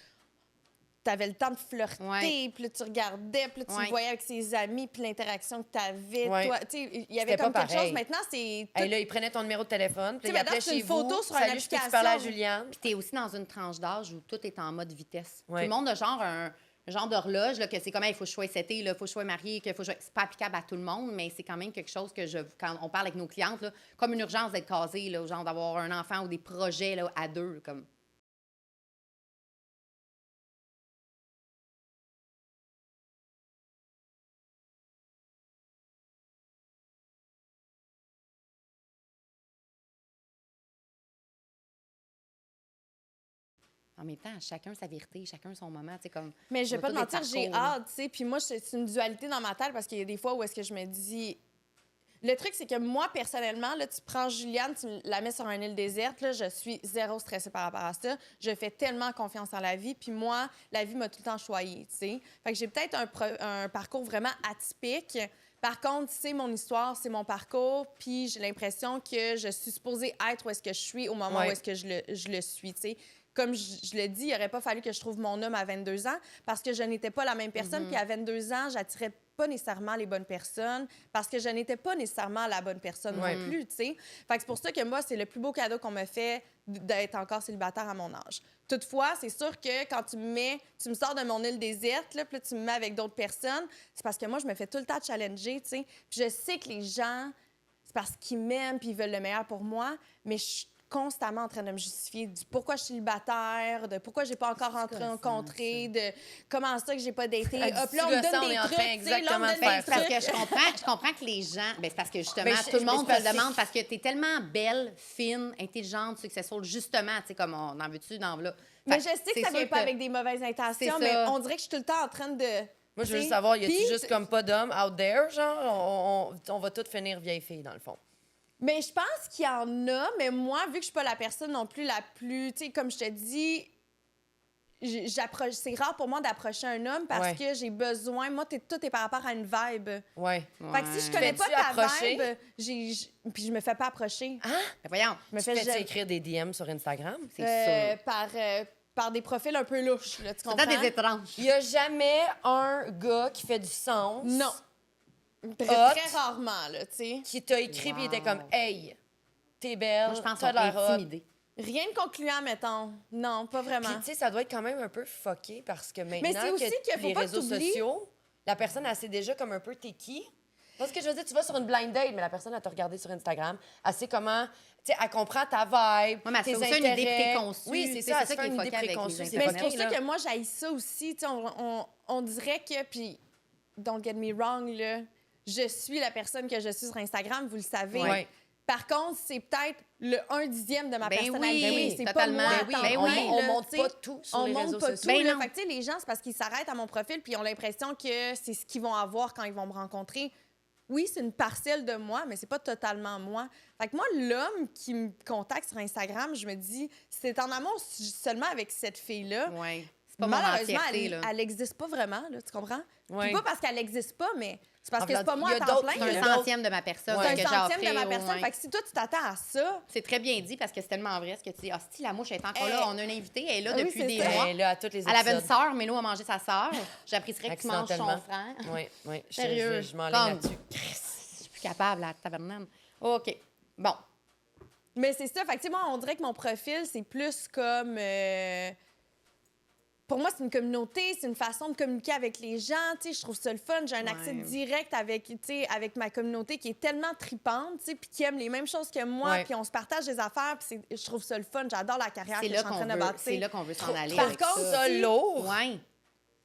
t'avais le temps de flirter, puis là, tu regardais, puis là, tu le voyais avec ses amis, puis l'interaction que t'avais. Toi, tu sais, il y avait comme quelque chose. Maintenant, c'est... Là, il prenait ton numéro de téléphone, puis il appelait chez vous. Photo sur une application. Tu parlais à Juliane. Puis t'es aussi dans une tranche d'âge où tout est en mode vitesse. Tout le monde a genre un genre d'horloge, là, que c'est comme, il faut que je sois seté, il faut que je sois mariée, qu'il faut que je sois... C'est pas applicable à tout le monde, mais c'est quand même quelque chose que quand on parle avec nos clientes, là, comme une urgence d'être casée, là, genre d'avoir un enfant ou des projets là, à deux, comme... En même temps, chacun sa vérité, chacun son moment, tu sais, comme... Mais je vais pas te mentir, j'ai hâte, tu sais, puis moi, c'est une dualité dans ma tête, parce qu'il y a des fois où est-ce que je me dis... Le truc, c'est que moi, personnellement, là, tu prends Juliane, tu la mets sur une île déserte, là, je suis zéro stressée par rapport à ça. Je fais tellement confiance en la vie, puis moi, la vie m'a tout le temps choyée, tu sais. Fait que j'ai peut-être un parcours vraiment atypique. Par contre, c'est mon histoire, c'est mon parcours, puis j'ai l'impression que je suis supposée être où est-ce que je suis au moment où est-ce que je le suis, tu sais. Comme je le dis, il n'aurait pas fallu que je trouve mon homme à 22 ans parce que je n'étais pas la même personne. Puis à 22 ans, j'attirais pas nécessairement les bonnes personnes parce que je n'étais pas nécessairement la bonne personne non plus, tu sais. Fait que c'est pour ça que moi, c'est le plus beau cadeau qu'on m'a fait d'être encore célibataire à mon âge. Toutefois, c'est sûr que quand tu me sors de mon île déserte, là, puis là, tu me mets avec d'autres personnes, c'est parce que moi, je me fais tout le temps challenger, tu sais. Puis je sais que les gens, c'est parce qu'ils m'aiment puis ils veulent le meilleur pour moi, mais je suis constamment en train de me justifier du pourquoi je suis célibataire, de pourquoi j'ai pas encore rencontré, de comment ça que j'ai pas daté. Hop, là, on me donne des trucs, tu sais, là, on me donne des Parce trucs. que je comprends que les gens... Ben, c'est parce que justement, Ben, tout le monde te parce le demande parce que t'es tellement belle, fine, intelligente, successful, justement, tu sais, comme on en veut-tu dans là. Mais je sais que ça vient pas avec des mauvaises intentions, C'est mais ça. on dirait que je suis tout le temps en train de... Moi, je veux t'sais, juste savoir, y a-tu puis- juste comme pas d'hommes out there, genre, on va toutes finir vieilles filles, dans le fond. Mais je pense qu'il y en a, mais moi, vu que je suis pas la personne non plus la plus... Tu sais, comme je te dis, c'est rare pour moi d'approcher un homme parce que j'ai besoin... Moi, tout est par rapport à une vibe. Ouais. Fait que si je connais pas Fais-tu ta approcher? vibe, puis je me fais pas approcher. Ben, voyons, Je me Tu fais fais-tu gel- écrire des DM sur Instagram? c'est sûr. par des profils un peu louches, là, tu C'est comprends? dans des étranges. Il y a jamais un gars qui fait du sens. Non. Très, Hot. très rarement, là, tu sais. Qui t'a écrit puis il était comme, hey, t'es belle, Moi, je pense t'as qu'on est l'air hot. intimidés. Rien de concluant, mettons. Non, pas vraiment. Puis, tu sais, ça doit être quand même un peu fucké parce que maintenant c'est aussi qu'il faut les pas réseaux t'oublier. sociaux, la personne, elle sait déjà comme un peu t'es qui. Parce que je veux dire, tu vas sur une blind date, mais la personne, elle t'a regardé sur Instagram. Elle sait comment, tu sais, elle comprend ta vibe, Ouais, mais elle tes se fait aussi une idée intérêts. préconçue. Oui, Tu c'est sais, ça, c'est elle se ça fait qui est une idée fucké avec préconçue. les C'est Mais pas c'est pour pire, ça là. que moi, j'haïs ça aussi. Tu sais, on dirait que, puis don't get me wrong, là, je suis la personne que je suis sur Instagram, vous le savez. Ouais. Par contre, c'est peut-être le 1/10 de ma Ben personnalité. oui, c'est pas totalement. moi. Ben oui, tant ben plein, oui. On là, montre tu sais. pas tout sur On les montre réseaux pas sociaux. tout. Ben là. non. Fait que, tu sais, les gens, c'est parce qu'ils s'arrêtent à mon profil puis ils ont l'impression que c'est ce qu'ils vont avoir quand ils vont me rencontrer. Oui, c'est une parcelle de moi, mais c'est pas totalement moi. Fait que moi, l'homme qui me contacte sur Instagram, je me dis, c'est en amour seulement avec cette fille-là. Ouais. C'est pas mon Malheureusement, entièreté, là. elle n'existe pas vraiment, là, tu comprends? Ouais. Puis pas parce qu'elle n'existe pas, mais c'est parce En que c'est fait, pas moi il y a à temps d'autres- plein. il y C'est a là. un centième de ma personne C'est que un j'ai centième de ma offert, personne. ouais. Fait que si toi, tu t'attends à ça, C'est très bien dit parce que c'est tellement vrai ce que tu dis. Ah, si la mouche est encore Eh. là, on a une invitée, elle est là Ah oui, depuis c'est des ça. mois. Ben, là, à toutes les Elle avait une épisodes. sœur, Mélo a mangé sa sœur. J'apprécierais que tu manges son Accidentellement. frère. Oui, oui. Sérieux. Je m'en Comme- là-dessus. Je suis plus capable, la tavernane. OK. Bon. mais c'est ça. Fait que, tu sais, moi, on dirait que mon profil, c'est plus comme... Pour moi, c'est une communauté, c'est une façon de communiquer avec les gens. Tu sais, je trouve ça le fun. J'ai un accès Ouais. direct avec, tu sais, avec ma communauté qui est tellement tripante, tu sais, puis qui aime les mêmes choses que moi, Ouais. puis on se partage des affaires, puis je trouve ça le fun. J'adore la carrière que C'est je là suis en qu'on train de veut, bâtir. c'est là qu'on veut s'en aller. Par avec contre, ça. ça lourd. Ouais.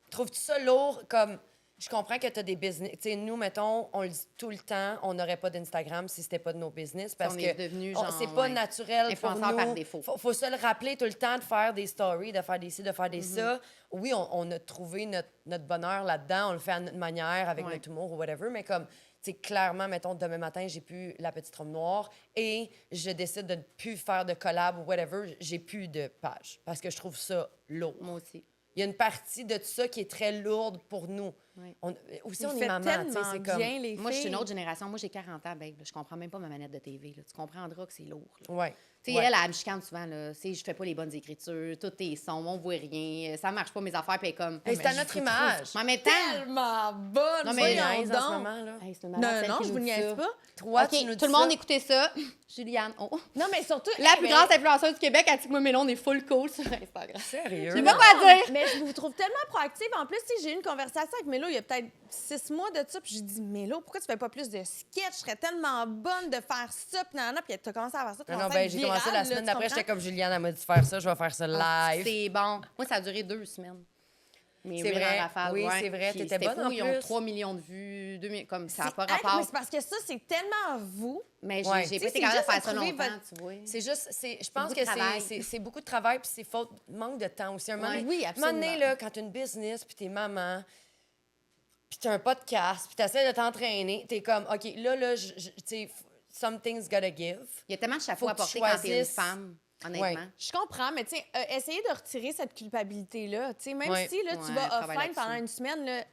Trouves-tu ça lourd comme. Je comprends que tu as des business. Tu sais, nous, mettons, on le dit tout le temps, on n'aurait pas d'Instagram si c'était pas de nos business parce On que est devenus genre, c'est pas ouais, naturel pour influenceurs nous. par défaut. Faut se le rappeler tout le temps de faire des stories, de faire des ci, de faire des Mm-hmm. ça. Oui, on a trouvé notre bonheur là-dedans, on le fait à notre manière avec Ouais. notre humour ou whatever, mais comme tu sais, clairement, mettons, demain matin, j'ai plus la petite robe noire et je décide de ne plus faire de collab ou whatever, j'ai plus de page parce que je trouve ça lourd. Moi aussi. Il y a une partie de tout ça qui est très lourde pour nous. Oui. Il Aussi, on est fait maman, tu sais, tellement c'est comme... bien, les Moi, je suis une filles. autre génération. Moi, j'ai 40 ans, babe. Je comprends même pas ma manette de TV. Là. Tu comprendras que c'est lourd. là. Ouais. Tu sais, Ouais. elle me chicane souvent, là. C'est, je fais pas les bonnes écritures, tout est son, on voit rien, ça marche pas mes affaires, puis elle est comme. Hey, c'est à notre image. Mais en même temps. Tellement bonne, Non, mais voyons Niaise en ce donc. moment, là. Hey, c'est une malade, Non, celle non, qui je nous vous dit niaise ça. pas. Toi, OK, tu nous dis tout le monde ça. écoutait ça. Juliane, oh. Non, mais surtout... La hey, plus mais- grande influenceuse du Québec, elle dit que moi, Mélon, on est full cool sur Instagram. Sérieux? Je sais pas quoi dire. Mais je vous trouve tellement proactive. En plus, tu sais, j'ai eu une conversation avec Mélo il y a peut-être 6 mois de ça. Puis j'ai dit, Mélo, pourquoi tu fais pas plus de sketch? Je serais tellement bonne de faire ça. Puis nanana. Puis t'as commencé à faire ça. t'as Non, non, commencé à ben, être j'ai commencé virale, la là, semaine tu d'après, comprends? j'étais comme Juliane, elle m'a dit de faire ça, je vais faire ça live. C'est bon. Moi, ça a duré 2 semaines. Mais C'est vrai. en rafale, Oui, ouais. c'est vrai. Puis T'étais c'était bonne fou, en ils ont plus. 3 millions de vues, 2 millions, comme ça n'a C'est- pas hey, rapport. mais c'est parce que ça, c'est tellement vous. Mais Ouais. j'ai Tu pas sais, été capable de c'est faire juste ça de trouver longtemps, votre- tu vois. C'est juste, je pense beaucoup que de travail. c'est beaucoup de travail, puis c'est faute, manque de temps aussi. Un moment donné- Oui, un moment donné, absolument. là, quand tu as une business, puis t'es maman, puis t'as un podcast, puis t'essaies de t'entraîner, t'es comme, OK, là, tu sais, something's gotta give. Il y a tellement de chapeaux Faut à que tu porter quand t'es une choisisses. femme, honnêtement. Ouais. Je comprends, mais tu sais, essayez de retirer cette culpabilité-là. Tu sais, même Ouais. si là, tu Ouais, vas travaille offline pendant là-dessus. une semaine, là,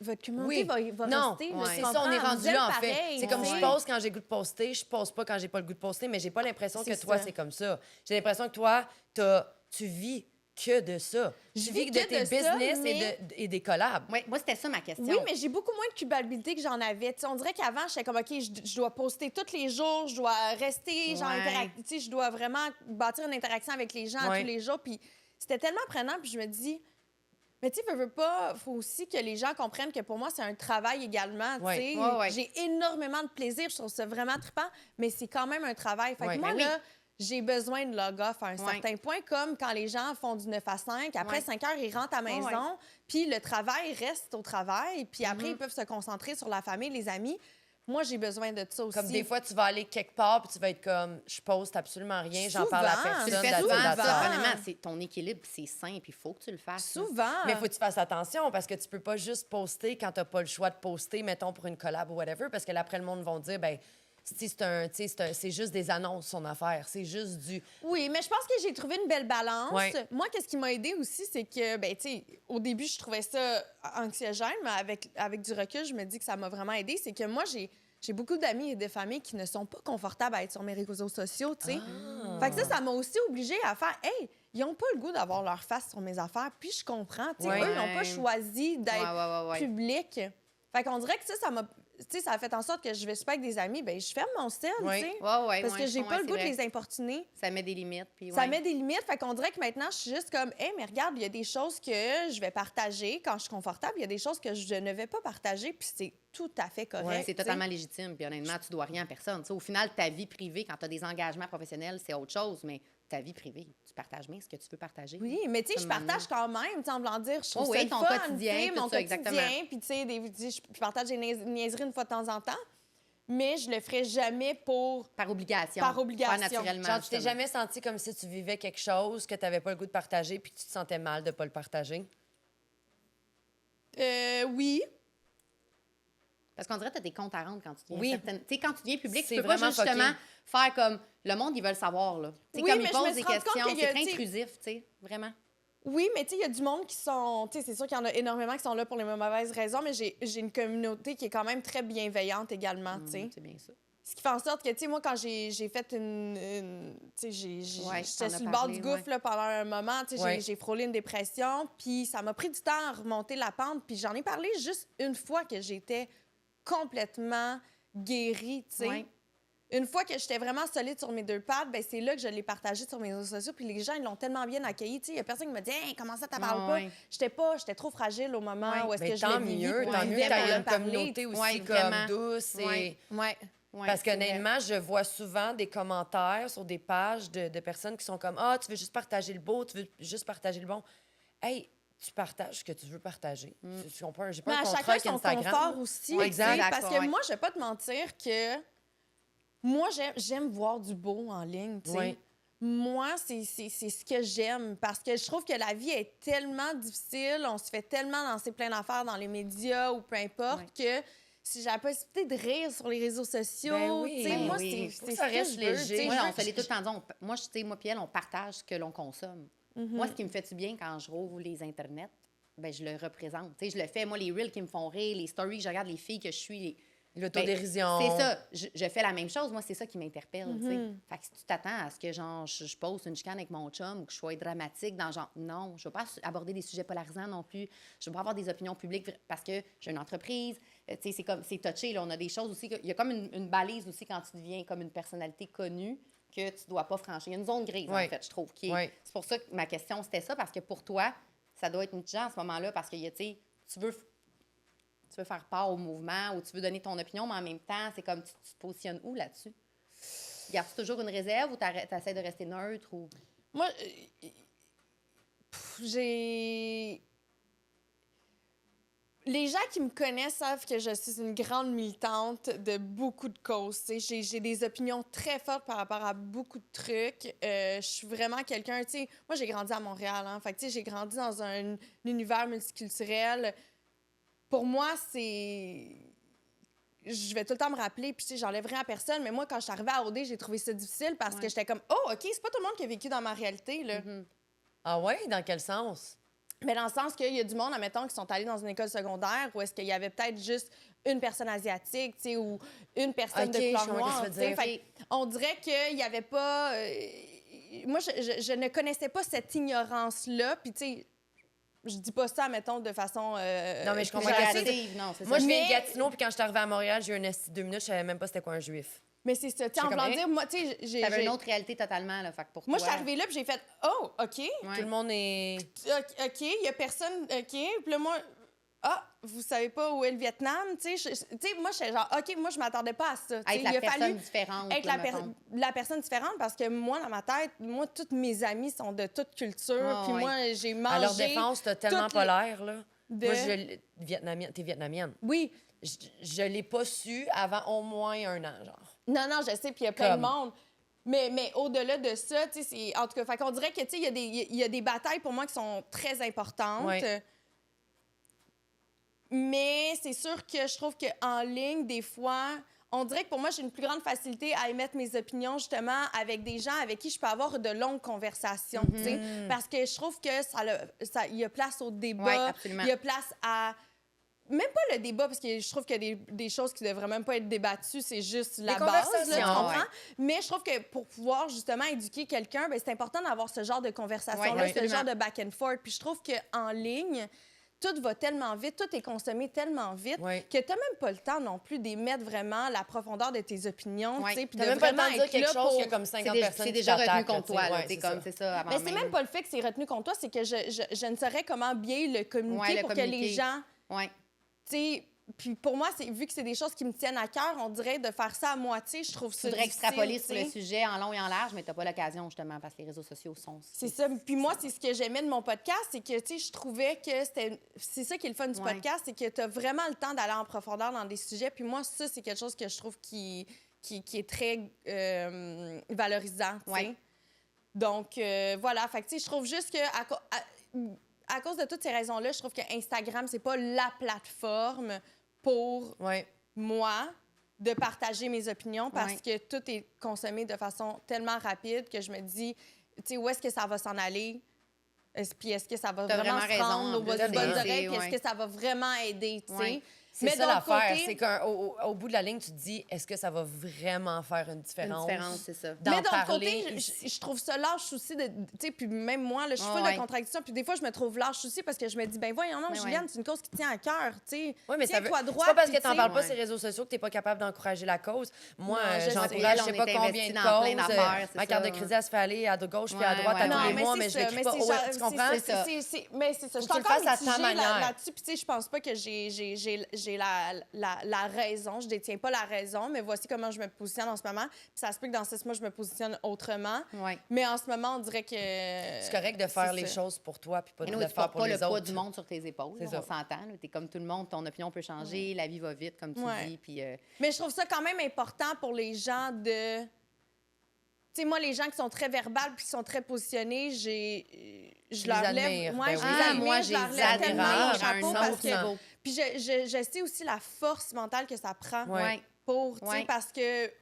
votre communauté Oui. va Non, rester. ouais. là, tu c'est ça, on est comprends? rendu Vous êtes là, en fait. pareil, C'est comme tu je sais. pose quand j'ai le goût de poster, je pose pas quand j'ai pas le goût de poster, mais j'ai pas l'impression que C'est toi, ça. c'est comme ça. J'ai l'impression que toi, tu vis que de ça. Je vis de tes business et des collabs. Ouais, moi, c'était ça ma question. Oui, mais j'ai beaucoup moins de culpabilité que j'en avais. T'sais, on dirait qu'avant, j'étais comme, OK, je dois poster tous les jours, je dois rester, genre, je dois vraiment bâtir une interaction avec les gens tous les jours. Puis c'était tellement prenant, puis je me dis, mais tu sais, veux pas, faut aussi que les gens comprennent que pour moi, c'est un travail également. J'ai énormément de plaisir, je trouve ça vraiment trippant, mais c'est quand même un travail. Fait que moi, là, j'ai besoin de log off à un certain point, comme quand les gens font du 9 à 5. Après 5 heures, ils rentrent à la maison, puis le travail reste au travail, puis après, ils peuvent se concentrer sur la famille, les amis. Moi, j'ai besoin de ça aussi. Comme des fois, tu vas aller quelque part, puis tu vas être comme, je poste absolument rien, j'en parle à personne. Tu le fais souvent, ça. Honnêtement, c'est ton équilibre, c'est sain, puis il faut que tu le fasses. Souvent. Mais il faut que tu fasses attention, parce que tu peux pas juste poster quand t'as pas le choix de poster, mettons, pour une collab ou whatever, parce que là, après, le monde va dire, ben c'est juste des annonces, son affaire. C'est juste du... Oui, mais je pense que j'ai trouvé une belle balance. Moi, qu'est-ce qui m'a aidée aussi, c'est que, ben, tu sais, au début, je trouvais ça anxiogène, mais avec du recul, je me dis que ça m'a vraiment aidée. C'est que moi, j'ai beaucoup d'amis et de familles qui ne sont pas confortables à être sur mes réseaux sociaux, tu sais. Fait que ça m'a aussi obligée à faire, hey, ils n'ont pas le goût d'avoir leur face sur mes affaires, puis je comprends, tu sais. Eux, ils n'ont pas choisi d'être publics. Fait qu'on dirait que ça m'a... Tu sais, ça a fait en sorte que je vais super avec des amis, ben je ferme mon style, tu sais. Parce que j'ai pas le goût de les importuner. Ça met des limites. Puis ça met des limites. Fait qu'on dirait que maintenant, je suis juste comme, hey, mais regarde, il y a des choses que je vais partager quand je suis confortable. Il y a des choses que je ne vais pas partager, puis c'est tout à fait correct. C'est totalement légitime. Puis honnêtement, tu dois rien à personne. T'sais, au final, ta vie privée, quand tu as des engagements professionnels, c'est autre chose, mais ta vie privée, tu partages bien ce que tu veux partager. Oui, mais tu sais, je partage quand même, en voulant dire, je trouve ça le ton fun, quotidien, mon ça, quotidien, puis tu sais, je partage des niaiseries une fois de temps en temps, mais je le ferai jamais Par obligation. Par obligation. Pas naturellement. Genre, tu t'es jamais senti comme si tu vivais quelque chose que tu n'avais pas le goût de partager puis que tu te sentais mal de pas le partager? Oui. Parce qu'on dirait que tu as des comptes à rendre quand tu deviens certaine... Tu sais, quand tu deviens public, C'est tu peux pas vraiment justement faire comme... Le monde, ils veulent savoir, là. Tu sais, Oui, comme mais ils je me posent suis des rendu compte questions, qu'il y a, c'est très tu sais- intrusif, tu sais, vraiment. Oui, mais tu sais, il y a du monde qui sont... Tu sais, c'est sûr qu'il y en a énormément qui sont là pour les mauvaises raisons, mais j'ai une communauté qui est quand même très bienveillante également, tu sais. C'est bien ça. Ce qui fait en sorte que, tu sais, moi, quand j'ai fait une tu sais, j'étais sur le bord du gouffre là, pendant un moment, tu sais, j'ai frôlé une dépression, puis ça m'a pris du temps à remonter la pente, puis j'en ai parlé juste une fois que j'étais complètement guérie, tu sais. Ouais. Une fois que j'étais vraiment solide sur mes deux pattes, ben c'est là que je l'ai partagé sur mes réseaux sociaux, puis les gens, ils l'ont tellement bien accueilli, tu sais. Il y a personne qui me dit « Hey, comment ça, t'en parles pas? » J'étais trop fragile au moment où est-ce que je tant l'ai vécu. mieux, tant mieux, t'as une communauté aussi comme vraiment. douce et... Ouais, Parce qu'honnêtement, je vois souvent des commentaires sur des pages de personnes qui sont comme « Ah, tu veux juste partager le beau, tu veux juste partager le bon. » Hey, tu partages ce que tu veux partager. Tu comprends? J'ai pas Mais un à contrat chacun avec son Instagram. confort aussi. Ouais, exact. Tu sais, parce que moi, je vais pas te mentir que moi, j'aime voir du beau en ligne, tu sais. Ouais. Moi, c'est ce que j'aime parce que je trouve que la vie est tellement difficile, on se fait tellement lancer plein d'affaires dans les médias ou peu importe que si j'ai la possibilité de rire sur les réseaux sociaux, tu sais, moi, c'est Faut que ce ça que reste je veux, léger. tu sais. Ouais, on se l'est tout le temps dit. Moi, tu sais, moi puis elle, on partage ce que l'on consomme. Moi, ce qui me fait du bien quand je rouvre les internets, ben je le représente. Tu sais, je le fais. Moi, les reels qui me font rire, les stories, je regarde les filles que je suis, L'autodérision. c'est ça. Je fais la même chose. Moi, c'est ça qui m'interpelle, tu sais. Fait que si tu t'attends à ce que, genre, je pose une chicane avec mon chum ou que je sois dramatique dans genre, non, je ne vais pas aborder des sujets polarisants non plus. Je ne vais pas avoir des opinions publiques parce que j'ai une entreprise. Tu sais, c'est touché, là. On a des choses aussi. Il y a comme une balise aussi quand tu deviens comme une personnalité connue que tu ne dois pas franchir. Il y a une zone grise, en fait, je trouve. C'est pour ça que ma question, c'était ça, parce que pour toi, ça doit être une chance à ce moment-là, parce que, tu sais, tu veux faire part au mouvement ou tu veux donner ton opinion, mais en même temps, c'est comme tu te positionnes où là-dessus? Gardes-tu toujours une réserve ou tu essaies de rester neutre? Ou... Moi, j'ai... Les gens qui me connaissent savent que je suis une grande militante de beaucoup de causes. J'ai des opinions très fortes par rapport à beaucoup de trucs. Je suis vraiment quelqu'un... Moi, j'ai grandi à Montréal. Hein, fait que, j'ai grandi dans un univers multiculturel. Pour moi, c'est... Je vais tout le temps me rappeler, puis j'enlève rien à personne, mais moi, quand je suis arrivée à OD, j'ai trouvé ça difficile parce que j'étais comme « Oh, OK, c'est pas tout le monde qui a vécu dans ma réalité, là. Ah ouais? Dans quel sens? Mais dans le sens qu'il y a du monde, admettons, qui sont allés dans une école secondaire où est-ce qu'il y avait peut-être juste une personne asiatique, tu sais, ou une personne de couleur noire. On dirait qu'il y avait pas... moi, je ne connaissais pas cette ignorance-là. Puis, tu sais, je dis pas ça, mettons, de façon... non, mais je comprends péjorative, non, c'est ça. Moi, je viens de Gatineau, puis quand je suis arrivée à Montréal, j'ai eu un esti 2 minutes, je savais même pas c'était quoi un juif. Mais c'est ça. Tu sais, en voulant dire, moi, tu sais, T'avais une autre réalité totalement, là, fait que pour moi, toi... je suis arrivée là, puis j'ai fait « Oh, OK. Ouais. Tout le monde est... OK, il y a personne... OK. » Puis là, moi... Ah, vous savez pas où est le Vietnam? Tu sais, moi, je suis genre, OK, moi, je m'attendais pas à ça. Être la personne différente. Être la personne différente parce que moi, dans ma tête, moi, toutes mes amies sont de toute culture. Puis moi, j'ai mangé. À leur défense, t'as tellement pas l'air, là. De... Moi, t'es vietnamienne. Oui. Je l'ai pas su avant au moins 1 an, genre. Non, je sais, puis il y a plein de monde. Mais au-delà de ça, tu sais, en tout cas, fait qu'on dirait que, tu sais, il y a des batailles pour moi qui sont très importantes. Ouais. Mais c'est sûr que je trouve qu'en ligne, des fois, on dirait que pour moi, j'ai une plus grande facilité à émettre mes opinions, justement, avec des gens avec qui je peux avoir de longues conversations, tu sais. Parce que je trouve que il y a place au débat. Oui, absolument. Il y a place à... Même pas le débat, parce que je trouve qu'il y a des choses qui devraient même pas être débattues, c'est juste la base, là, tu comprends? Ouais. Mais je trouve que pour pouvoir, justement, éduquer quelqu'un, ben, c'est important d'avoir ce genre de conversation-là, Ouais, ce genre de back and forth. Puis je trouve qu'en ligne... Tout va tellement vite, tout est consommé tellement vite que tu n'as même pas le temps non plus d'émettre vraiment la profondeur de tes opinions. Tu sais, puis de même pas le temps de dire quelque chose qu'il y a comme 50 personnes c'est qui déjà retenu t'attaquent, contre toi. c'est comme c'est ça. Mais c'est même pas le fait que c'est retenu contre toi, c'est que je ne saurais comment bien le communiquer pour que les gens... Ouais. Tu sais, puis pour moi, vu que c'est des choses qui me tiennent à cœur, on dirait de faire ça à moitié, je trouve ça Tu voudrais difficile, extrapoler sur tu sais. le sujet en long et en large, mais tu n'as pas l'occasion, justement, parce que les réseaux sociaux sont... C'est ça. Puis moi, c'est ce que j'aimais de mon podcast, c'est que, tu sais, je trouvais que c'était... C'est ça qui est le fun du podcast, c'est que tu as vraiment le temps d'aller en profondeur dans des sujets. Puis moi, ça, c'est quelque chose que je trouve qui est très valorisant, tu sais. Donc, voilà. Fait que, tu sais, je trouve juste que... À cause de toutes ces raisons-là, je trouve que Instagram, c'est pas la plateforme pour moi de partager mes opinions parce que tout est consommé de façon tellement rapide que je me dis, tu sais, où est-ce que ça va s'en aller? Puis est-ce que ça va vraiment se rendre aux bonnes oreilles? Puis est-ce que ça va vraiment aider, tu sais? C'est ça l'affaire, c'est qu'au bout de la ligne, tu te dis, est-ce que ça va vraiment faire une différence? Une différence, c'est ça. Mais d'un côté, je trouve ça lâche aussi, tu sais, puis même moi, là, je suis full de contradictions, puis des fois, je me trouve lâche aussi parce que je me dis, ben voyons, non, Juliane, c'est une cause qui tient à cœur, tu sais. Oui, mais tiens-toi droit. C'est pas parce que t'en parles pas sur les réseaux sociaux que t'es pas capable d'encourager la cause. Moi, j'encourage, je sais pas combien de causes. Ma carte de crédit, elle se fait aller à gauche puis à droite à tous les mois, mais je l'écris pas. Tu comprends? Mais c'est ça. Je suis encore mitigée là-dessus, puis tu sais, je pense pas que j'ai la raison. Je détiens pas la raison, mais voici comment je me positionne en ce moment. Puis ça se peut que dans 6 mois, je me positionne autrement. Mais en ce moment, on dirait que... C'est correct de faire les choses pour toi puis pas de le faire pour les autres. Tu pas le poids du monde sur tes épaules. On s'entend. Tu es comme tout le monde. Ton opinion peut changer. La vie va vite, comme tu dis. Puis, mais je trouve ça quand même important pour les gens de... Tu sais, moi, les gens qui sont très verbales puis qui sont très positionnés, je leur lève... Moi, je les admire tellement. Chapeau parce que... Puis je sais aussi la force mentale que ça prend pour, tu sais, parce que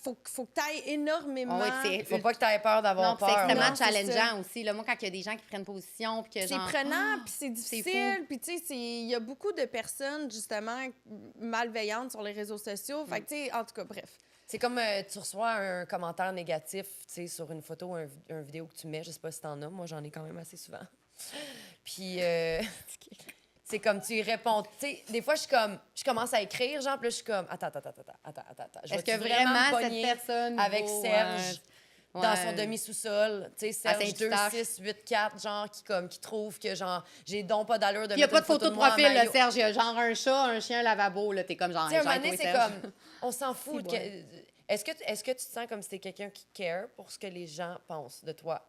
faut que tu ailles énormément... faut pas que tu aies peur d'avoir peur. C'est extrêmement challengeant aussi. Là, moi, quand il y a des gens qui prennent position... C'est prenant, puis c'est difficile. Puis, tu sais, il y a beaucoup de personnes, justement, malveillantes sur les réseaux sociaux. Fait que, tu sais, en tout cas, bref. C'est comme tu reçois un commentaire négatif, tu sais, sur une photo ou une vidéo que tu mets. Je sais pas si t'en as. Moi, j'en ai quand même assez souvent. Puis... c'est comme tu y réponds. Tu sais, des fois, je commence à écrire, genre, puis là, je suis comme, attends. Est-ce que vraiment cette personne avec Serge dans son demi-sous-sol, tu sais, Serge 2684, genre, qui trouve que, genre, j'ai donc pas d'allure de mettre une photo de moi. Il n'y a pas de photo de profil, là, Serge. Il y a genre un chat, un chien, un lavabo, là, t'es comme genre, tu sais, un moment donné, c'est comme, on s'en fout. Est-ce que tu te sens comme si t'es quelqu'un qui care pour ce que les gens pensent de toi?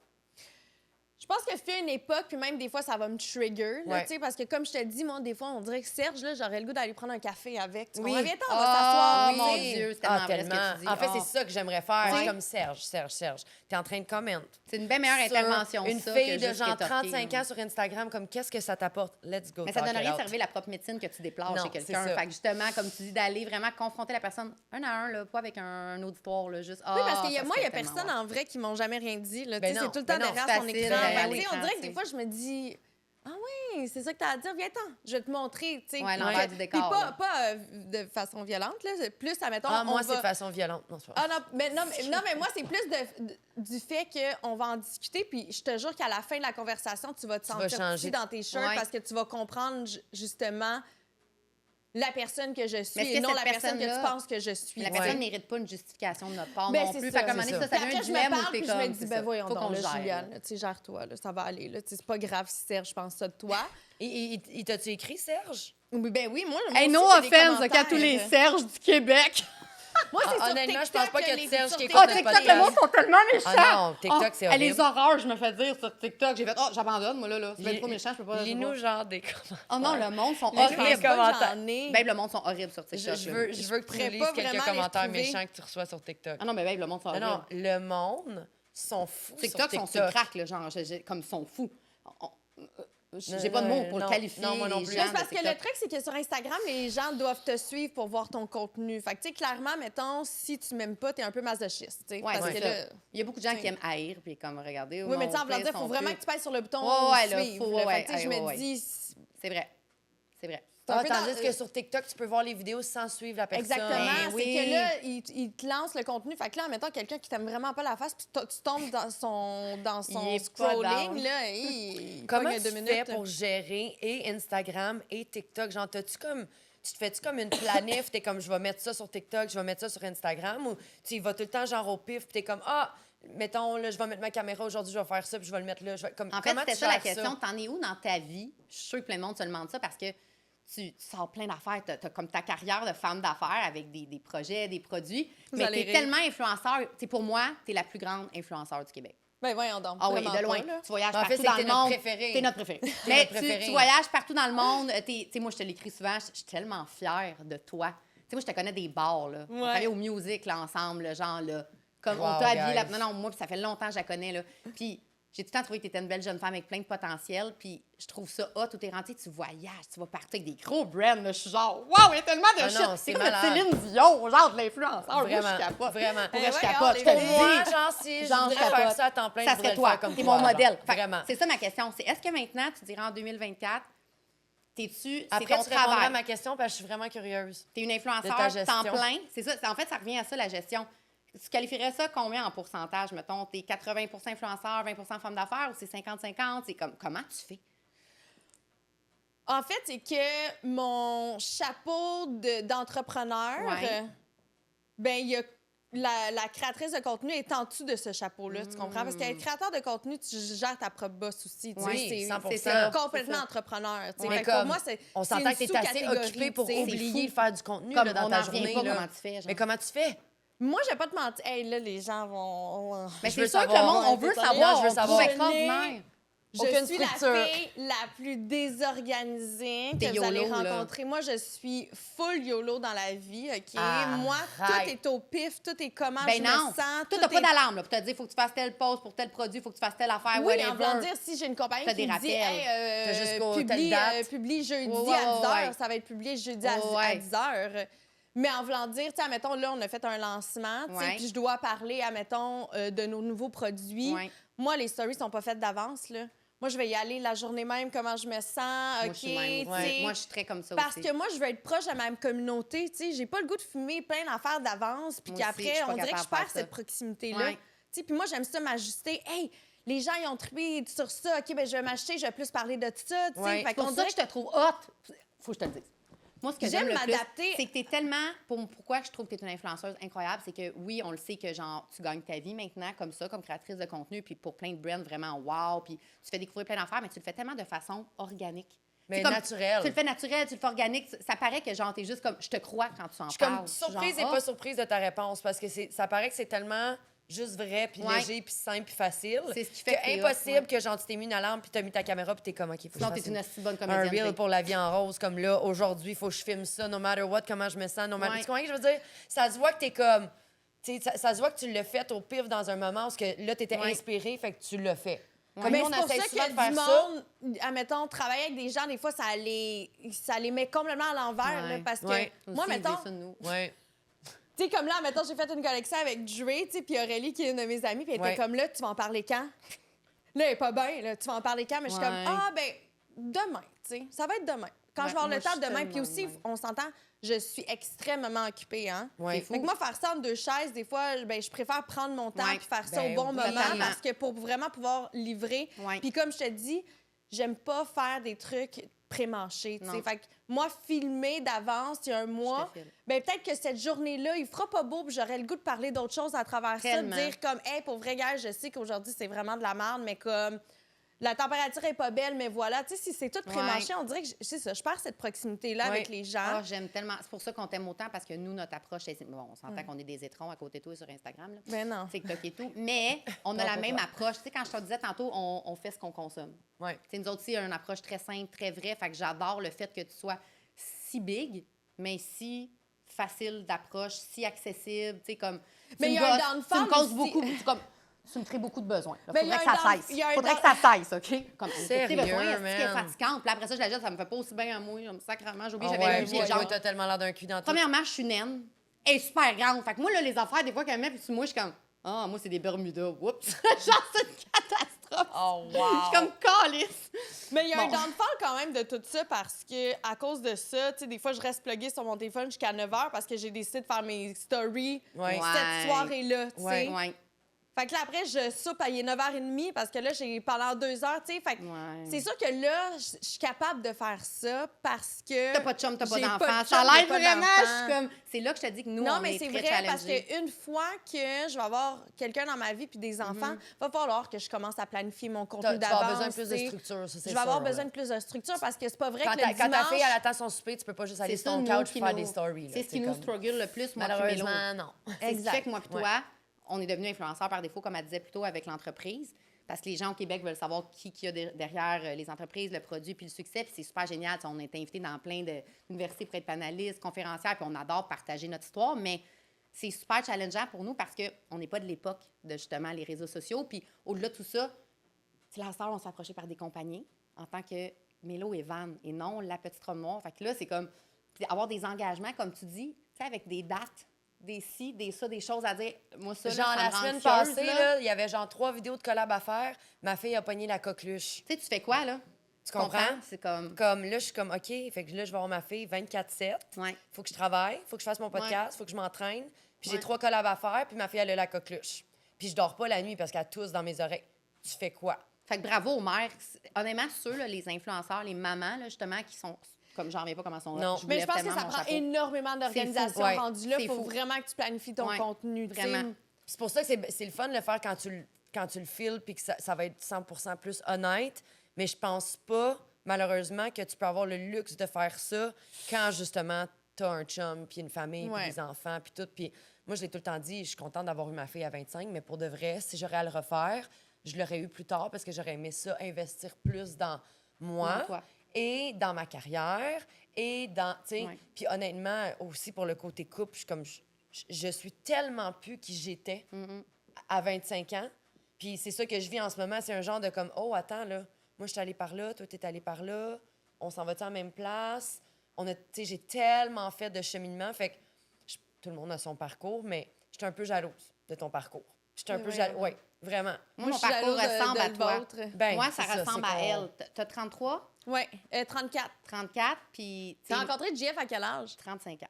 Je pense que fait une époque, puis même des fois, ça va me trigger, là, tu sais, parce que comme je te dis, moi, des fois, on dirait que Serge, là, j'aurais le goût d'aller prendre un café avec. Tu comprends? Viens-t'en, on va s'asseoir. Oh, mon Dieu, c'est tellement vrai ce que tu dis. En fait, c'est ça que j'aimerais faire. C'est comme Serge. T'es en train de commenter. C'est une bien meilleure intervention, une fille de genre 35 ans sur Instagram, comme qu'est-ce que ça t'apporte? Let's go. Mais ça donne rien de servir la propre médecine que tu déplores chez quelqu'un. Fait que justement, comme tu dis, d'aller vraiment confronter la personne un à un, là, pas avec un auditoire, là, juste. Oui, parce que moi, il y a personne en vrai qui m'ont jamais rien dit. C'est tout le temps derrière son écran. On dirait que des fois, je me dis, Ah oui, c'est ça que t'as à dire. Viens-t'en, je vais te montrer, tu sais. Ouais, l'envers du décor, Puis là. pas de façon violente, là. Plus, admettons, Ah, moi, on c'est va... de façon violente. Non, c'est pas Ah non, mais moi, c'est plus du fait qu'on va en discuter, puis je te jure qu'à la fin de la conversation, tu vas te sentir changer. petit dans tes shirts Ouais. parce que tu vas comprendre justement la personne que je suis Mais est-ce et que non cette la personne que tu personne-là- penses que je suis. La personne ne mérite pas une justification de notre part Ben, non c'est plus. ça, Fait qu'à un moment c'est donné, ça. ça Puis devient après, un je me dilemme où parle, t'es puis je me comme, dis, c'est ben ça. voyons Faut donc, qu'on là, gère, Juliane, là. tu sais, gère-toi, là, ça va aller, là. Tu sais, c'est pas grave si Serge pense ça de toi. Et il t'a-tu écrit, Serge? Ben oui, moi Hey, aussi, no j'ai des offense, OK, à tous les commentaires. Serges du Québec. Moi, c'est sur Honnêtement, TikTok je pense pas qu'il y a de les- Serge sur qui écoute TikTok, notre TikTok, podcast. le monde sont tellement méchants. Ah non, TikTok, c'est horrible. Les horreurs, je me fais dire sur TikTok. J'ai fait, j'abandonne, moi, là. C'est bien trop méchant, je peux pas. Lis-nous genre des commentaires. Oh non, le monde sont Je pense horribles. pas que commentaires. j'en ai. Babe, le monde sont horribles sur TikTok. Je là. veux que tu pourrais nous lises pas quelques vraiment les commentaires retrouver. méchants que tu reçois sur TikTok. Ah non, mais babe, le monde sont horribles. Non, le monde sont fous TikTok sur sont TikTok. sur crack, là, genre, comme ils sont fous. J'ai Non, pas de non, mots pour non, le qualifier. non, moi non les plus. gens Mais c'est parce de que le TikTok. truc, c'est que sur Instagram, les gens doivent te suivre pour voir ton contenu. Fait que, tu sais, clairement, mettons, si tu m'aimes pas, t'es un peu masochiste, tu sais. Ouais, parce c'est que ça. là... Il y a beaucoup de gens qui aiment haïr, puis comme, regardez. Oui, mais tu sais, en voulant dire, il faut vraiment que tu pèses sur le bouton Ouais, là, suivre. faut- là. ouais, Fait que, tu sais, je ouais, me ouais. dis... C'est vrai. C'est vrai. c'est un peu dans- Tandis que sur TikTok, tu peux voir les vidéos sans suivre la personne. Exactement. Ben C'est oui. que là, il te lance le contenu. Fait que là, en mettant quelqu'un qui t'aime vraiment pas la face, puis tu tombes dans son Il est pas scrolling, down. là, il Comment pogne tu 2 fais minutes. pour gérer et Instagram et TikTok? Genre, tu te fais-tu comme une planif? T'es comme, je vais mettre ça sur TikTok, je vais mettre ça sur Instagram? Ou tu y vas tout le temps genre au pif, puis t'es comme, mettons, là, je vais mettre ma caméra aujourd'hui, je vais faire ça, puis je vais le mettre là. Comme, En fait, comment c'était tu ça la gères question. T'en es où dans ta vie? Je suis sûre que plein de monde se demande ça parce que tu sors plein d'affaires. T'as comme ta carrière de femme d'affaires avec des projets, des produits. Vous Mais allez t'es rire. tellement influenceur. T'sais, pour moi, t'es la plus grande influenceur du Québec. Ben voyons donc. Ah oui, vraiment de loin. pas, là. Tu voyages En fait, partout c'est dans que le t'es notre monde. préféré. T'es notre préféré. T'es Mais notre préféré. tu voyages partout dans le monde. Tu sais, moi, je te l'écris souvent. Je suis tellement fière de toi. Tu sais, moi, je te connais des bars, là. On Ouais. travaillait au music, là, ensemble, là, genre, là. Comme Wow, on t'a habillé là. guys. Non, non, moi, puis ça fait longtemps que je la connais, là. Puis j'ai tout le temps trouvé que tu étais une belle jeune femme avec plein de potentiel. Puis je trouve ça hot où t'es rentrée, tu voyages, tu vas partir avec des gros brands. Là. Je suis genre, waouh, il y a tellement de Ah shit. non, c'est c'est comme notre malade. Céline Dion, genre de l'influenceur. Moi, Vraiment, je capote. vraiment. Pour Eh vrai, je ouais, capote. oh, Je les te filles. le Moi, dis. genre, si Genre, je je voudrais faire capote. ça à temps plein, Ça je voudrais serait le toi. faire comme T'es toi. mon modèle. genre. Fait que Vraiment. c'est ça ma question. C'est est-ce que maintenant, tu dirais en 2024, t'es-tu, c'est Après, ton tu répondras à travail. ma question parce que je suis vraiment curieuse. T'es une de ta influenceur gestion. temps plein. C'est ça. En fait, ça revient à ça, la gestion. Tu qualifierais ça combien en pourcentage, mettons? T'es 80 influenceur, 20 femme d'affaires ou c'est 50-50? C'est comme, comment tu fais? En fait, c'est que mon chapeau d'entrepreneur, Ouais. ben il y a la créatrice de contenu est en dessous de ce chapeau-là, tu comprends? Parce qu'être créateur de contenu, tu gères ta propre boss aussi. Tu sais, Oui, c'est 100%. c'est ça, complètement c'est ça. entrepreneur. tu sais. Mais Fait que pour comme, moi, c'est on c'est s'entend une que t'es assez sous-catégorie, occupé pour tu sais. oublier de faire du contenu Comme là, dans on ta n'en revient journée. pas là. comment tu fais, genre. Mais comment tu fais? Moi, je vais pas te mentir. Hey, là, les gens vont... Mais Je c'est veux sûr que le savoir. monde, on veut Désolée. savoir. Je veux on savoir. trouve Je extraordinaire. Je Aucune suis structure. la fille la plus désorganisée T'es que vous allez YOLO, là. rencontrer. Moi, je suis full YOLO dans la vie, OK? Arrête. Moi, tout est au pif, tout est comment Ben je non. me sens. Toi, tout t'as pas est- d'alarme, là, pour te dire, faut que tu fasses telle pause pour tel produit, faut que tu fasses telle affaire, Oui, whatever. en voulant dire, si j'ai une compagnie T'as qui des me dit, rappels. hey, T'as jusqu'au telle publie, date. publie jeudi Ouais, ouais, à 10 h, ouais. ça va être publié jeudi à Ouais. 10 h. Mais en voulant dire, tu sais, admettons, là, on a fait un lancement, tu sais, Ouais. puis je dois parler, admettons, de nos nouveaux produits. Ouais. Moi, les stories sont pas faites d'avance, là. Moi, je vais y aller la journée même, comment je me sens, Moi, OK, je suis même. tu Ouais. sais. Moi, je suis très comme ça Parce aussi. que moi, je veux être proche de ma communauté, tu sais. J'ai pas le goût de fumer plein d'affaires d'avance, puis Moi aussi, je qu'après, suis pas on dirait que je capable de perds faire ça. cette proximité-là. Ouais. Tu sais, puis moi, j'aime ça m'ajuster. Hey, les gens, ils ont trippé sur ça. OK, ben je vais m'acheter, je vais plus parler de ça, tu sais. Ouais. Fait C'est pour qu'on ça dirait que je te trouve hot. Faut que je te le dise. Moi, ce que J'aime j'aime le plus, m'adapter. c'est que t'es tellement... Pourquoi je trouve que t'es une influenceuse incroyable, c'est que oui, on le sait que genre tu gagnes ta vie maintenant comme ça, comme créatrice de contenu, puis pour plein de brands vraiment wow, puis tu fais découvrir plein d'affaires, mais tu le fais tellement de façon organique. Mais C'est comme- naturel. Tu le fais naturel, tu le fais organique. Ça paraît que genre t'es juste comme... Je te crois quand tu en Je suis parles. comme surprise Genre, et pas surprise de ta réponse parce que ça paraît que c'est tellement juste vrai, puis Ouais. léger, puis simple, puis facile. C'est ce qui fait que t'es impossible hot, ouais. que genre tu t'es mis une alarme, puis t'as mis ta caméra, puis t'es comme, OK, faut que Sinon, je t'es fasse une assez bonne un comédienne. reel t'sais. pour la vie en rose, comme là, aujourd'hui, il faut que je filme ça, no matter what, comment je me sens, no matter... Ouais. Tu comprends ce que je veux dire? Ça se voit que t'es comme... Tu sais, ça se voit que tu l'as fait au pif dans un moment où que là, t'étais Ouais. inspiré, fait que tu l'as fait. Ouais. Comme Mais nous, on c'est pour essaie ça souvent que de faire du ça. monde, admettons, travailler avec des gens, des fois, ça les met complètement à l'envers, Ouais. là, parce que Ouais. moi, Aussi, ils mettons, disent ça de nous. Ouais. tu sais, comme là, mettons, j'ai fait une collection avec Dre, tu sais, puis Aurélie, qui est une de mes amies, puis elle Ouais. était comme là, tu vas en parler quand? Là, elle est pas bien, là, tu vas en parler quand? Mais je suis comme, Ouais. ah, ben, demain, tu sais. Ça va être demain. Quand Ouais, je vais avoir moi, le temps je suis demain. Puis tellement aussi, de même. on s'entend, je suis extrêmement occupée, hein. Ouais. C'est fou. Fait que moi, faire ça en 2 chaises, des fois, ben, je préfère prendre mon temps Ouais. puis faire ça Ben au bon oui. moment Totalement. parce que pour vraiment pouvoir livrer. Ouais. Puis comme je te dis, j'aime pas faire des trucs pré-mâchés, tu sais. Non. Fait que moi, filmer d'avance, il y a un mois, Je te file. ben peut-être que cette journée-là, il fera pas beau puis j'aurais le goût de parler d'autres choses à travers Tellement. ça, de dire comme, hey, pour vrai, gars, je sais qu'aujourd'hui, c'est vraiment de la merde, mais comme... La température est pas belle, mais voilà. Tu sais, si c'est tout pré-mâché, on dirait que c'est ça. Je perds cette proximité-là avec les gens. Ah, j'aime tellement. C'est pour ça qu'on t'aime autant, parce que nous, notre approche, c'est... Bon, on s'entend qu'on est des étrons à côté de toi sur Instagram, là. Ben non. TikTok et tout. Mais on a la même approche. Tu sais, quand je te disais tantôt, on fait ce qu'on consomme. Ouais. Tu sais, nous autres aussi, une approche très simple, très vraie. Fait que j'adore le fait que tu sois si big, mais si facile d'approche, si accessible. Tu sais, comme. Mais il y a un downfall Tu me causes aussi. beaucoup. Tu me crées beaucoup de besoins. Mais Faudrait il y a que un ça down- cesse. il y a un Faudrait down- que ça cesse, OK? Comme, Sérieux, tes besoins, est-ce qu'elle est man? fatigante? Puis après ça, je la jette, ça me fait pas aussi bien à moi. Sacrément, j'ai oublié, Ah j'avais ouais, un pied moi, genre. t'as tellement l'air d'un cul dans tout. Premièrement, je suis naine. Elle est super grande. Fait que moi, là, les affaires, des fois qu'elle met, puis moi, je suis comme, ah, moi, c'est des Bermudas. Oups. Genre, c'est une catastrophe. Oh, Je wow! suis comme calice. Mais il y a un Bon. downfall quand même de tout ça parce que à cause de ça, tu sais, des fois, je reste pluguée sur mon téléphone jusqu'à 9 h parce que j'ai décidé de faire mes stories Ouais. cette soirée-là, tu sais. Ouais. Ouais. Fait que là, après, je soupe à 9h30 parce que là, j'ai pendant 2 heures, tu sais. Fait que Ouais. c'est sûr que là, je suis capable de faire ça parce que. T'as pas de chum, t'as pas j'ai d'enfant. de Ça chum, a j'ai l'air pas vraiment, d'enfant. je suis comme. C'est là que je te dis que nous, Non, on mais est c'est très vrai parce challengés. qu'une fois que je vais avoir quelqu'un dans ma vie puis des enfants, va falloir que je commence à planifier mon contenu Tu vas d'avance. avoir besoin de plus de tu sais. structure, ça, c'est Je vais avoir sûr, besoin là. de plus de structure parce que c'est pas vrai Quand que ta le dimanche... fille, elle attend son souper, tu peux pas juste aller C'est sur ça, ton nous, couch qui et faire nous- des stories. là, C'est ce qui c'est nous comme- struggle le plus, moi, puis Mélo. Malheureusement, non. C'est ce qui fait que moi puis Ouais. toi, on est devenus influenceurs par défaut, comme elle disait plus tôt, avec l'entreprise. Parce que les gens au Québec veulent savoir qui y a derrière les entreprises, le produit puis le succès. Puis c'est super génial. T'sais, on a été invités dans plein d'universités pour être panélistes, conférencières, puis on adore partager notre histoire. Mais c'est super challengeant pour nous parce qu'on n'est pas de l'époque de justement les réseaux sociaux. Puis au-delà de tout ça, la star, on s'est approché par des compagnies en tant que Mélo et Van et non la petite robe noire. Fait que là, c'est comme puis avoir des engagements, comme tu dis, avec des dates, des ci, des ça, des choses à dire. Moi, ça, là, Genre, ça me la rend semaine anxieuse, passée, là. là, il y avait genre 3 vidéos de collab à faire. Ma fille a pogné la coqueluche. Tu sais, tu fais quoi, là? Tu comprends? C'est comme... Comme là, je suis comme, OK, fait que là, je vais avoir ma fille 24/7. Ouais. Faut que je travaille, faut que je fasse mon podcast, faut que je m'entraîne. Puis j'ai Ouais. 3 collabs à faire, puis ma fille, elle a la coqueluche. Puis je dors pas la nuit parce qu'elle tousse dans mes oreilles. Tu fais quoi? Fait que bravo aux mères. Honnêtement, ceux, là, les influenceurs, les mamans, là, justement, qui sont... Comme j'en reviens pas comment ils sont là. Non. Mais je lève pense que tellement ça mon prend chapeau. énormément d'organisation fou, ouais. rendue là. C'est Il faut fou. vraiment que tu planifies ton Ouais, contenu. tu sais. vraiment. Puis c'est pour ça que c'est le fun de le faire quand tu le files puis que ça va être 100% plus honnête. Mais je pense pas, malheureusement, que tu peux avoir le luxe de faire ça quand, justement, t'as un chum, puis une famille, Ouais. puis des enfants, puis tout. Puis moi, je l'ai tout le temps dit, je suis contente d'avoir eu ma fille à 25, mais pour de vrai, si j'aurais à le refaire, je l'aurais eu plus tard parce que j'aurais aimé ça, investir plus dans moi Dans toi. et dans ma carrière et dans, tu sais, Ouais. puis honnêtement, aussi pour le côté couple, je suis comme, je suis tellement plus qui j'étais à 25 ans. Puis c'est ça que je vis en ce moment, c'est un genre de comme, oh, attends, là, moi, je suis allée par là, toi, t'es allé par là, on s'en va-tu en même place? On a, tu sais, j'ai tellement fait de cheminement, fait que tout le monde a son parcours, mais j'étais un peu jalouse de ton parcours. J'étais un peu jalouse, oui, vraiment. Moi, mon je suis parcours jalouse ressemble à le toi. vôtre. Ben, Moi, ça c'est ressemble c'est à qu'on- elle. T'as 33, Oui, 34. 34, puis... tu T'as sais, rencontré JF à quel âge? 35 ans.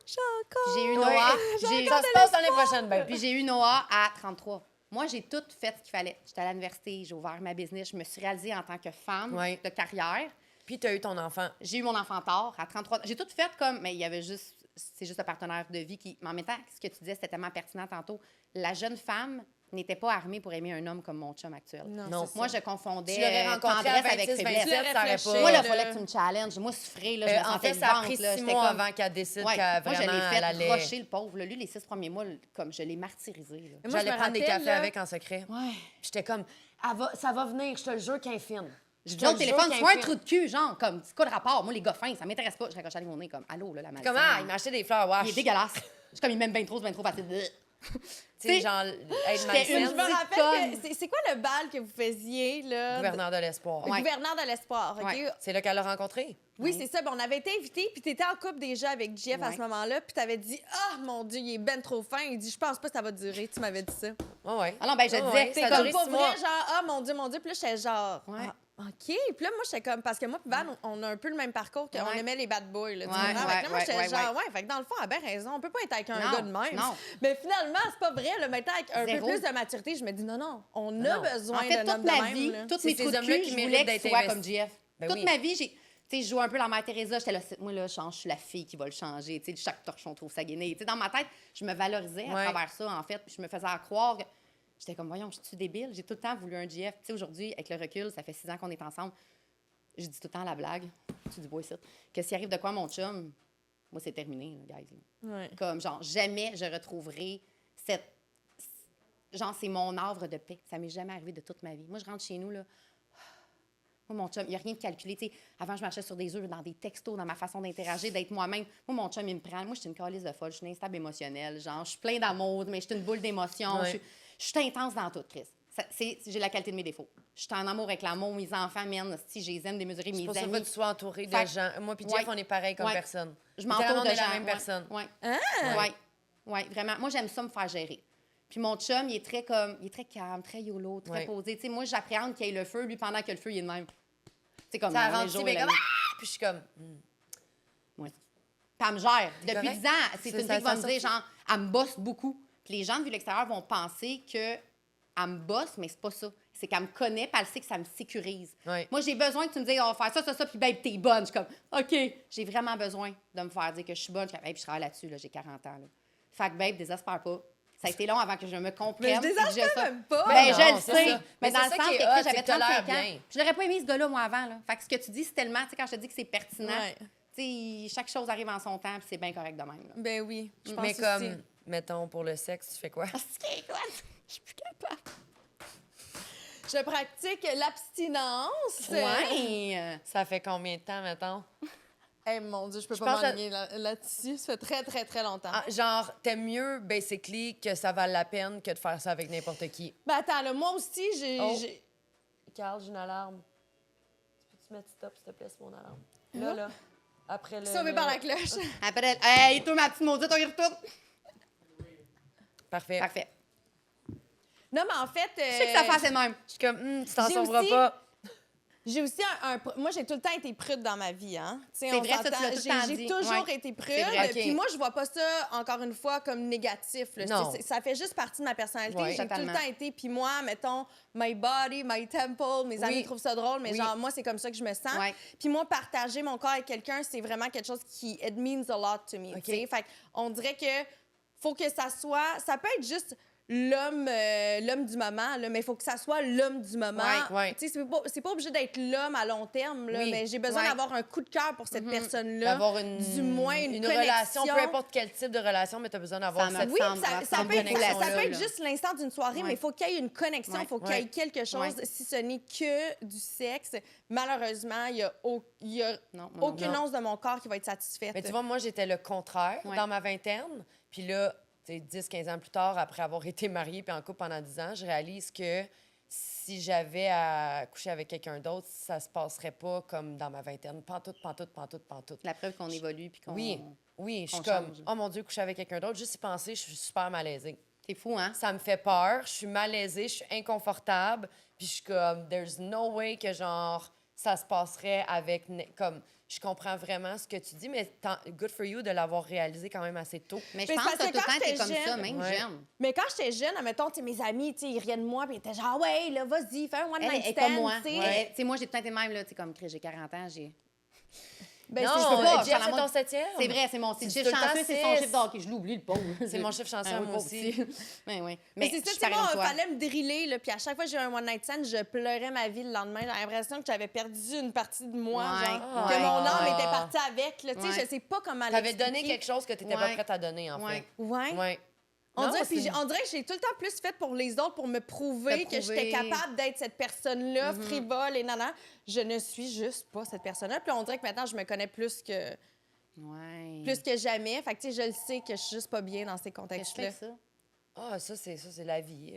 J'ai encore. J'ai eu Ouais. Noah. Ça se passe l'année prochaine, ben. Puis j'ai eu Noah à 33. Moi, j'ai tout fait ce qu'il fallait. J'étais à l'université, j'ai ouvert ma business, je me suis réalisée en tant que femme Ouais. de carrière. Puis t'as eu ton enfant. J'ai eu mon enfant tard, à 33 ans. J'ai tout fait comme... Mais il y avait juste... C'est juste un partenaire de vie qui... Mais en même temps, ce que tu disais, c'était tellement pertinent tantôt. La jeune femme n'était pas armée pour aimer un homme comme mon chum actuel. Non. c'est Moi, ça. je confondais Tu l'aurais rencontré à tendresse avec 26, faiblesse. 27, ça aurait réfléchi. pas... Moi, là, il de- fallait que tu me challenges. Moi, souffrir, là, je me en sentais fait, le ça a ventre, pris là. 6 J'étais mois comme... avant qu'elle décide Ouais. qu'elle Moi, je vraiment, l'ai elle fait allait... rocher, le pauvre. Là. Lui, les 6 premiers mois, comme je l'ai martyrisé. Là. Moi, je J'allais me prendre des rappelle, cafés là, avec en secret. Ouais. J'étais comme, ça va venir, je te le jure qu'elle est fine. Je te dis au le téléphone, jure tu qu'elle vois un est trou fine. de cul, genre, comme, c'est quoi le rapport? Moi, les gars fins, ça m'intéresse pas. Je raccroche à mon nez, comme, allô, là, la malsaine. Comment? Il m'a acheté des fleurs, Il est wesh. dégueulasse. Je suis comme, il m'aime bien trop, c'est bien trop facile. Tu sais, genre, être j'étais malsaine. une Je me petite rappelle conne. que c'est quoi le bal que vous faisiez, là? Gouverneur de l'espoir. Le Ouais. gouverneur de l'espoir, OK? Ouais. C'est là qu'elle l'a rencontré. Oui, c'est ça. Ben, on avait été invités, puis t'étais en couple déjà avec JF à Ouais. ce moment-là, puis t'avais dit « Ah, mon Dieu, il est ben trop fin. » Il dit « Je pense pas que ça va durer. » Tu m'avais dit ça. Ouais, ouais. Ah non, ben, je Ouais, disais, ouais, c'est ça a comme duré Pour 6 vrai, mois. genre « Ah, mon Dieu, mon Dieu. » Puis là, j'étais genre... Ouais. Ah. OK. Puis là, moi, j'étais comme... Parce que moi et Van, on a un peu le même parcours, qu'on aimait les bad boys. Là, tu comprends? Fait que là, moi, j'étais genre, fait que dans le fond, elle a bien raison. On peut pas être avec un gars de même. Non. Mais finalement, c'est pas vrai. Là, maintenant, avec un peu plus de maturité, je me dis, non, on a besoin en fait, d'un homme de même. Vie, là. toutes mes trous de cul, je voulais qu'ils soient comme JF. Toute ma vie, tu sais, je jouais un peu la Mère Teresa. J'étais là, moi, là, je suis la fille qui va le changer. Tu sais, chaque torchon trouve sa guinée. Tu sais, dans ma tête, je me valorisais à travers ça, en fait. Puis je me faisais croire que j'étais comme, voyons, je suis débile. J'ai tout le temps voulu un JF. Tu sais, aujourd'hui, avec le recul, ça fait 6 ans qu'on est ensemble. Je dis tout le temps la blague. Tu dis, bois ici. Que s'il arrive de quoi, mon chum, moi, c'est terminé, là, guys. Ouais. Comme, genre, jamais je retrouverai cette. Genre, c'est mon havre de paix. Ça m'est jamais arrivé de toute ma vie. Moi, je rentre chez nous, là. Moi, mon chum, il n'y a rien de calculé. Tu sais, avant, je marchais sur des œufs, dans des textos, dans ma façon d'interagir, d'être moi-même. Moi, mon chum, il me prend. Moi, je suis une calisse de folle. Je suis une instable émotionnelle. Genre, je suis plein d'amour, mais je suis une boule d'émotion. Je suis intense dans tout, Chris. J'ai la qualité de mes défauts. Je suis en amour avec l'amour, mes enfants, si je les aime, démesurés, mes amis. C'est pour ça que tu sois entourée de gens. Moi puis Jeff, on est pareil comme personne. Je m'entoure de gens. la même personne. Oui, vraiment. Moi, j'aime ça me faire gérer. Puis mon chum, il est très calme, très YOLO, très posé. Tu sais, moi, j'appréhende qu'il y ait le feu, lui, pendant que le feu, il est de même. C'est comme ça rentre, mais comme puis je suis comme oui. Puis elle me gère. Depuis 10 ans, c'est une fille qui va me dire, genre, elle me bosse beaucoup. Puis les gens de l'extérieur vont penser qu'elle me bosse, mais c'est pas ça. C'est qu'elle me connaît, puis elle sait que ça me sécurise. Oui. Moi, j'ai besoin que tu me dises, on va faire ça, puis babe, t'es bonne. Je suis comme, OK. J'ai vraiment besoin de me faire dire que je suis bonne. Puis je travaille là-dessus, là, j'ai 40 ans. Là. Fait que babe, désespère pas. Ça a été long avant que je me comprenne. Mais je désespère même pas. Ben, je le c'est sais. ça. Mais dans le sens que j'avais 35 ans. Bien. Je l'aurais pas aimé, ce gars-là, moi, avant. Là. Fait que ce que tu dis, c'est tellement, tu sais, quand je te dis que c'est pertinent, tu sais, chaque chose arrive en son temps, puis c'est bien correct de même. Là. Ben oui, je pense mais aussi. comme, mettons, pour le sexe, tu fais quoi? Je suis plus capable. Je pratique l'abstinence. Ouais. Ça fait combien de temps, mettons? Hey, mon Dieu, je peux pas m'enligner là-dessus. Ça fait très, très, très longtemps. Ah, genre, t'aimes mieux, basically, que ça vale la peine que de faire ça avec n'importe qui. Ben attends, là, moi aussi, j'ai... Carl, j'ai une alarme. Tu peux-tu mettre stop, s'il te plaît, c'est mon alarme? Là. Après le... Sauvé par la cloche. Après, hey, toi, ma petite maudite, on y retourne. Parfait. Non, mais en fait... Je sais que ça fait assez de même. Je suis comme, tu t'en J'ai sauveras aussi- pas. J'ai aussi Moi, j'ai tout le temps été prude dans ma vie, hein. C'est vrai, ça, tu l'as tout le temps J'ai dit. toujours Ouais. été prude. C'est vrai, Puis ok. moi, je vois pas ça, encore une fois, comme négatif. Là. Non. Ça fait juste partie de ma personnalité. Ouais, j'ai tout totalement. le temps été... Puis moi, mettons, my body, my temple, mes amis trouvent ça drôle, mais genre, moi, c'est comme ça que je me sens. Ouais. Puis moi, partager mon corps avec quelqu'un, c'est vraiment quelque chose qui... It means a lot to me, Ok. tu sais. Fait on dirait que faut que ça soit... Ça peut être juste... l'homme du moment, là, mais il faut que ça soit l'homme du moment. Ouais. Tu sais, c'est pas obligé d'être l'homme à long terme, là, Oui. mais j'ai besoin d'avoir un coup de cœur pour cette personne-là. D'avoir du moins une relation, connexion. peu importe quel type de relation, mais tu as besoin d'avoir Ça cette... me Oui, semble ça peut être, connexion-là, ça peut être là. juste l'instant d'une soirée, mais il faut qu'il y ait une connexion, il faut qu'il y ait quelque chose. Si ce n'est que du sexe, malheureusement, il n'y a Non, aucune once de mon corps qui va être satisfaite. Mais tu vois, moi, j'étais le contraire dans ma vingtaine. Puis là, 10-15 ans plus tard, après avoir été mariée puis en couple pendant 10 ans, je réalise que si j'avais à coucher avec quelqu'un d'autre, ça se passerait pas comme dans ma vingtaine. Pantoute. La preuve qu'on évolue puis qu'on... Oui, je suis on comme, change. oh mon Dieu, coucher avec quelqu'un d'autre, juste y penser, je suis super malaisée. C'est fou, hein? Ça me fait peur, je suis malaisée, je suis inconfortable, puis je suis comme, there's no way que genre, ça se passerait avec, comme... Je comprends vraiment ce que tu dis, mais good for you de l'avoir réalisé quand même assez tôt. Mais je Mais pense parce que que tout le quand temps, t'es j'étais comme ça, jeune- même Ouais. jeune. Mais quand j'étais jeune, admettons, mes amis, ils riaient de moi, puis ils étaient genre, ouais, là, vas-y, fais un one Elle night est stand. comme moi. tu sais. Ouais. Tu sais, moi, j'ai tout le temps été de même, là. Tu sais, comme j'ai 40 ans, j'ai... Ben, Non, c'est- je peux pas, Jeff, je suis c'est à la ton 7e. C'est vrai, c'est mon Tu dis chiffre tout le temps chanceux, c'est son 6. chiffre d'hockey. Je l'oublie, le pauvre. C'est mon chiffre chanceux, Ah oui, moi pauvre aussi. petit. Oui. Mais c'est ça, je tu suis sais, moi, pareille comme toi. fallait me driller, là, puis à chaque fois que j'ai eu un one night stand, je pleurais ma vie le lendemain. J'ai l'impression que j'avais perdu une partie de moi, Ouais. genre, Ouais. que mon âme Ouais. était partie avec, là, tu sais, Ouais. je sais pas comment T'avais l'expliquer. donné quelque chose que tu n'étais pas Ouais. prête à donner, en Ouais. fait. Ouais. Ouais. On Non, dirait, c'est puis une- on dirait que j'ai tout le temps plus fait pour les autres pour me prouver Te que j'étais prouver. capable d'être cette personne-là, frivole et nana. Je ne suis juste pas cette personne-là. Puis on dirait que maintenant, je me connais plus que jamais. Fait que, tu sais, je le sais que je suis juste pas bien dans ces Qu'est-ce que contextes-là. c'est ça? Ah, ça, c'est la vie.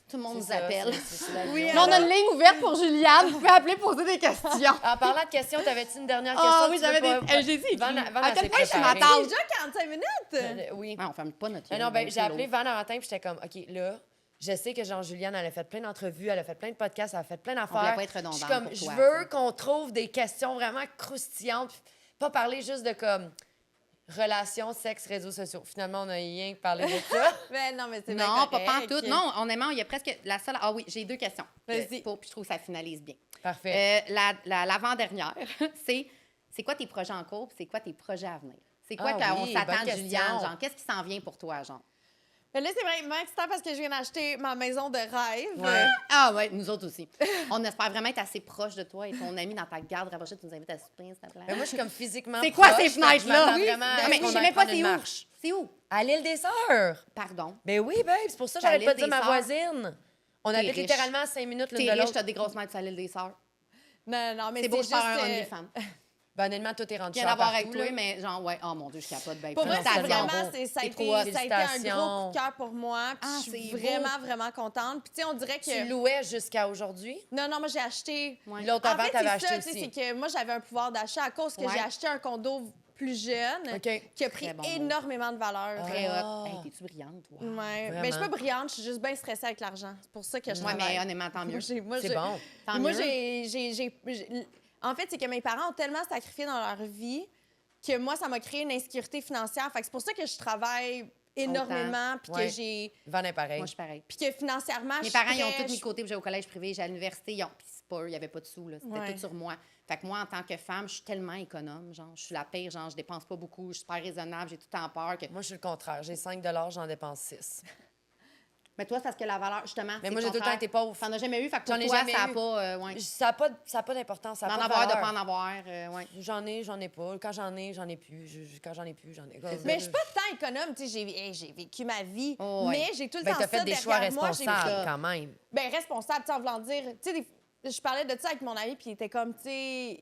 Tout le monde nous C'est ça, appelle. c'est la vie. Oui, Mais on a une ligne ouverte pour Juliane. Vous pouvez appeler, poser des questions. En parlant de questions, t'avais-tu une dernière question? Ah oui, Tu veux j'avais pas- des... J'ai dit, Van à quel s'est point je suis préparée. ma tante? Déjà 45 minutes! Oui. Ah, on ferme pas notre Non, ben, j'ai appelé Van un matin, puis j'étais comme, OK, là, je sais que Jean-Juliane, elle a fait plein d'entrevues, elle a fait plein de podcasts, elle a fait plein On d'affaires. voulait pas être redondante Je suis comme, pour je toi, veux ça. qu'on trouve des questions vraiment croustillantes, puis pas parler juste de comme relations, sexe, réseaux sociaux. Finalement, on a rien parlé de ça. Mais non, mais c'est bien Non, pas correct. tout. Non, honnêtement, il y a presque la seule. Ah oui, j'ai 2 questions. Vas-y. Puis je trouve que ça finalise bien. Parfait. L'avant-dernière, c'est quoi tes projets en cours, puis c'est quoi tes projets à venir? C'est quoi Ah qu'on oui, s'attend bonne de Juliane? question. Genre, qu'est-ce qui s'en vient pour toi, genre? Mais là, c'est vraiment excitant parce que je viens d'acheter ma maison de rêve. Ouais. Ah ouais, nous autres aussi. On espère vraiment être assez proche de toi et ton ami dans ta garde rapprochée, tu nous invites à souper, s'il te plaît. Mais moi, je suis comme physiquement C'est quoi proche, ces fait que je fenêtres-là? m'attends Oui, vraiment à mais ce qu'on je sais aille même pas prendre une c'est où. marche. C'est où? À l'île des Sœurs. Pardon. Ben oui, babe, c'est pour ça que À j'arrête pas de l'île dire ma des voisine. On T'es habite riche. littéralement à 5 minutes l'une T'es de riche, l'autre. t'as des grosses mètres à l'île des Sœurs. Non, non, mais C'est beau de juste... faire un OnlyFans. Ben honnêtement, tout est rendu Rien cher à voir partout, avec toi, là. mais genre, ouais, oh mon Dieu, je capote. Ben, Pour vrai, c'est félicitations. vraiment, ça a C'est été trop hot. un gros Félicitations. coup de cœur pour moi. Puis Ah, je suis c'est beau. vraiment, vraiment contente. Puis tu sais, on dirait que... Tu louais jusqu'à aujourd'hui? Non, non, moi, j'ai acheté... Ouais. L'autre En avant, fait, t'avais c'est acheté ça, tu sais, aussi. c'est que moi, j'avais un pouvoir d'achat à cause que Ouais. j'ai acheté un condo plus jeune OK. qui a pris Très bon. énormément de valeur. Très Ah. hot. Hey, t'es-tu brillante, toi? Ouais. Vraiment. Mais je suis pas brillante, je suis juste bien stressée avec l'argent. C'est pour ça que je Ouais, travaille. mais honnêtement, tant mieux. C'est bon. Tant Moi, mieux. En fait, c'est que mes parents ont tellement sacrifié dans leur vie que moi, ça m'a créé une insécurité financière. Fait que c'est pour ça que je travaille énormément, puis que Ouais. j'ai... Van est pareil. Moi, je suis pareil. Puis que financièrement, je Mes suis parents, ils ont prête, tous mis de côté, puis j'ai au collège privé, j'ai à l'université, ils ont... Puis c'est pas eux, il n'y avait pas de sous, là. C'était Ouais. tout sur moi. Fait que moi, en tant que femme, je suis tellement économe, genre, je suis la pire, genre, je dépense pas beaucoup, je suis super raisonnable, j'ai tout le temps peur que... Moi, je suis le contraire. J'ai 5 j'en dépense 6. Mais toi, c'est parce que la valeur, justement, Mais c'est moi, le j'ai tout le temps contraire. été pauvre. T'en as jamais eu, fait que pour J'en ai toi, jamais ça a eu. pas... ouais. Ça n'a pas d'importance. Ça a D'en pas avoir, de valeur. pas en avoir, ouais. J'en ai pas. Quand j'en ai plus. Quand j'en ai plus, j'en ai. Mais je suis pas tant économe, tu sais, j'ai vécu ma vie, Oh, ouais. mais j'ai tout le Ben, temps t'as ça fait des choix derrière moi. J'ai responsables ça. quand même. Ben responsable, tu sais, en voulant dire, tu sais, je parlais de ça avec mon ami, puis il était comme, tu sais,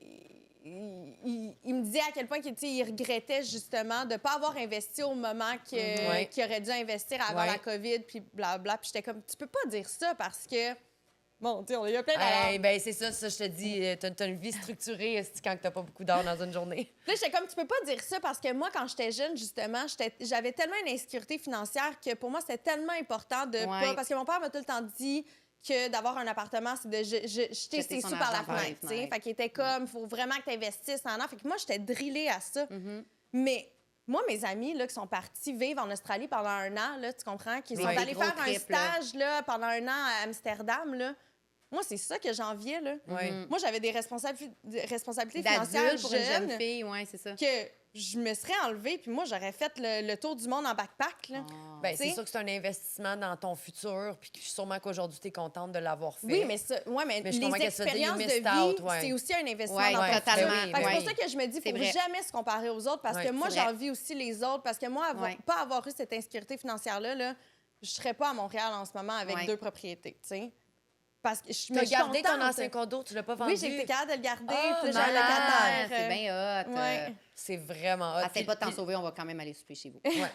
il me disait à quel point il regrettait justement de ne pas avoir investi au moment Ouais. qu'il aurait dû investir avant Ouais. la COVID, puis blabla. Puis j'étais comme, tu peux pas dire ça parce que, bon, tu sais, il y a plein d'argent. Hey, ben c'est ça, je te dis. T'as une vie structurée quand t'as pas beaucoup d'heures dans une journée. Là, j'étais comme, tu peux pas dire ça parce que moi, quand j'étais jeune, justement, j'avais tellement une insécurité financière que pour moi, c'était tellement important de Ouais. pas... Parce que mon père m'a tout le temps dit que d'avoir un appartement, c'est de jeter Jeter ses son sous par la argent par les fenêtre, tu sais. fenêtres. Fait qu'il était comme, il faut vraiment que tu investisses en an. Fait que moi, j'étais drillée à ça. Mm-hmm. Mais moi, mes amis là, qui sont partis vivre en Australie pendant un an, là, tu comprends, qui sont Ouais. allés Gros faire un trip, là. stage là, pendant un an à Amsterdam, là. Moi, c'est ça que j'enviais, là. Ouais. Moi, j'avais des responsabilités financières D'adulte pour une jeunes jeune fille, ouais, c'est ça. que je me serais enlevée, puis moi, j'aurais fait le tour du monde en backpack, là. Ben, c'est T'sais. sûr que c'est un investissement dans ton futur, puis sûrement qu'aujourd'hui, tu es contente de l'avoir fait. Oui, mais ça, ouais, mais Mais je les comprends qu'est-ce que tu veux dire, expériences you de missed vie, out, ouais. c'est aussi un investissement Ouais, dans ton totalement. futur. Ben oui, Fait que ben c'est oui. pour ça que je me dis, il C'est faut vrai. jamais se comparer aux autres, parce Ouais, que moi, c'est vrai. j'envie aussi les autres, parce que moi, pas avoir eu cette insécurité financière-là, là, je serais pas à Montréal en ce moment avec Ouais. 2 propriétés, tu sais. Parce que je Tu as suis gardé ton contente. ancien condo, tu l'as pas vendu. Oui, j'ai été capable de le garder, Ah, puis là, j'ai un malade. locataire. C'est bien hot. ouais. C'est vraiment hot. Essaye pas de t'en Puis- sauver, on va quand même aller souper chez vous. Ouais.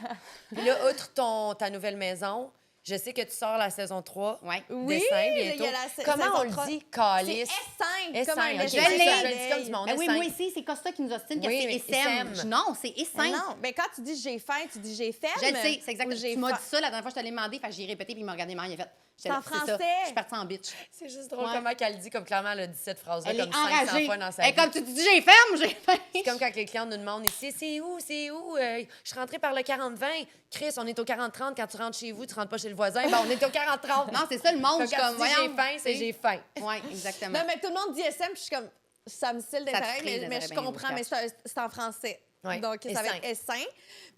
Puis là, outre ta nouvelle maison, je sais que tu sors la saison 3. Ouais. Oui, Dessin il bientôt. y a la Comment saison on le 3. dit, C'est calice? S5, comme un S5, lait ok. Je l'ai. de Je le dis comme du monde. Ben oui, S5. moi ici, c'est Costa qui nous ostine que Oui, c'est mais SM. SM. Non, c'est Mais S5. non, mais quand tu dis j'ai faim, tu dis j'ai faim. Je le sais, c'est exactement. ou j'ai Tu m'as faim. dit ça la dernière fois, je te l'ai demandé, fait que j'ai répété, puis il m'a regardé mal, il a fait. C'est en C'est ça. français. Je suis partie en bitch. C'est juste drôle Ouais. comment qu'elle dit, comme clairement, elle a dit cette phrase-là Elle comme est 500 enragée. fois dans sa Et vie. comme tu te dis, j'ai faim, j'ai faim. C'est comme quand les clients nous demandent ici, c'est où? Je suis rentrée par le 40-20. Chris, on est au 40-30. Quand tu rentres chez vous, tu rentres pas chez le voisin. Ben, on est au 40-30. Non, c'est ça le monde. Quand Je suis tu comme, dis j'ai voyons. faim, c'est j'ai faim. Oui, exactement. Non, mais tout le monde dit SM, puis je suis comme, ça me style Ça te d'intérêt, frise mais je d'intérêt, ben, comprends, au mais c'est en français. Ouais, Donc, ça va S5. être S5.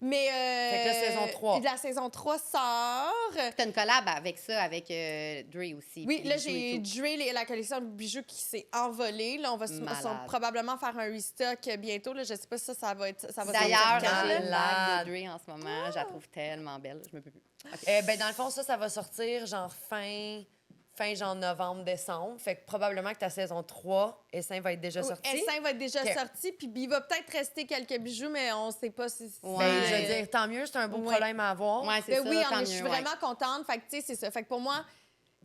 Mais. Fait que la saison 3. La saison 3 sort. Tu as une collab avec ça, avec Dre aussi. Oui, puis là, les bijoux j'ai et tout. Dre, la collection de bijoux qui s'est envolée. Là, on va Malade. probablement faire un restock bientôt. Là. Je sais pas si ça va être. Ça va D'ailleurs, sortir quand, j'ai là. une bague de Dre en ce moment. Je la trouve tellement belle. Je me peux plus. Ben, dans le fond, ça va sortir genre fin genre novembre, décembre. Fait que probablement que ta saison 3, S5 va être déjà Oui, sorti. S5 va être déjà OK. sorti, puis il va peut-être rester quelques bijoux, mais on sait pas si. Ouais. Ben, je veux dire, tant mieux, c'est un beau Ouais. problème à avoir. Ouais, c'est Ben ça. oui, tant je mieux, suis ouais. vraiment contente. Fait que, tu sais, c'est ça. Fait que pour moi,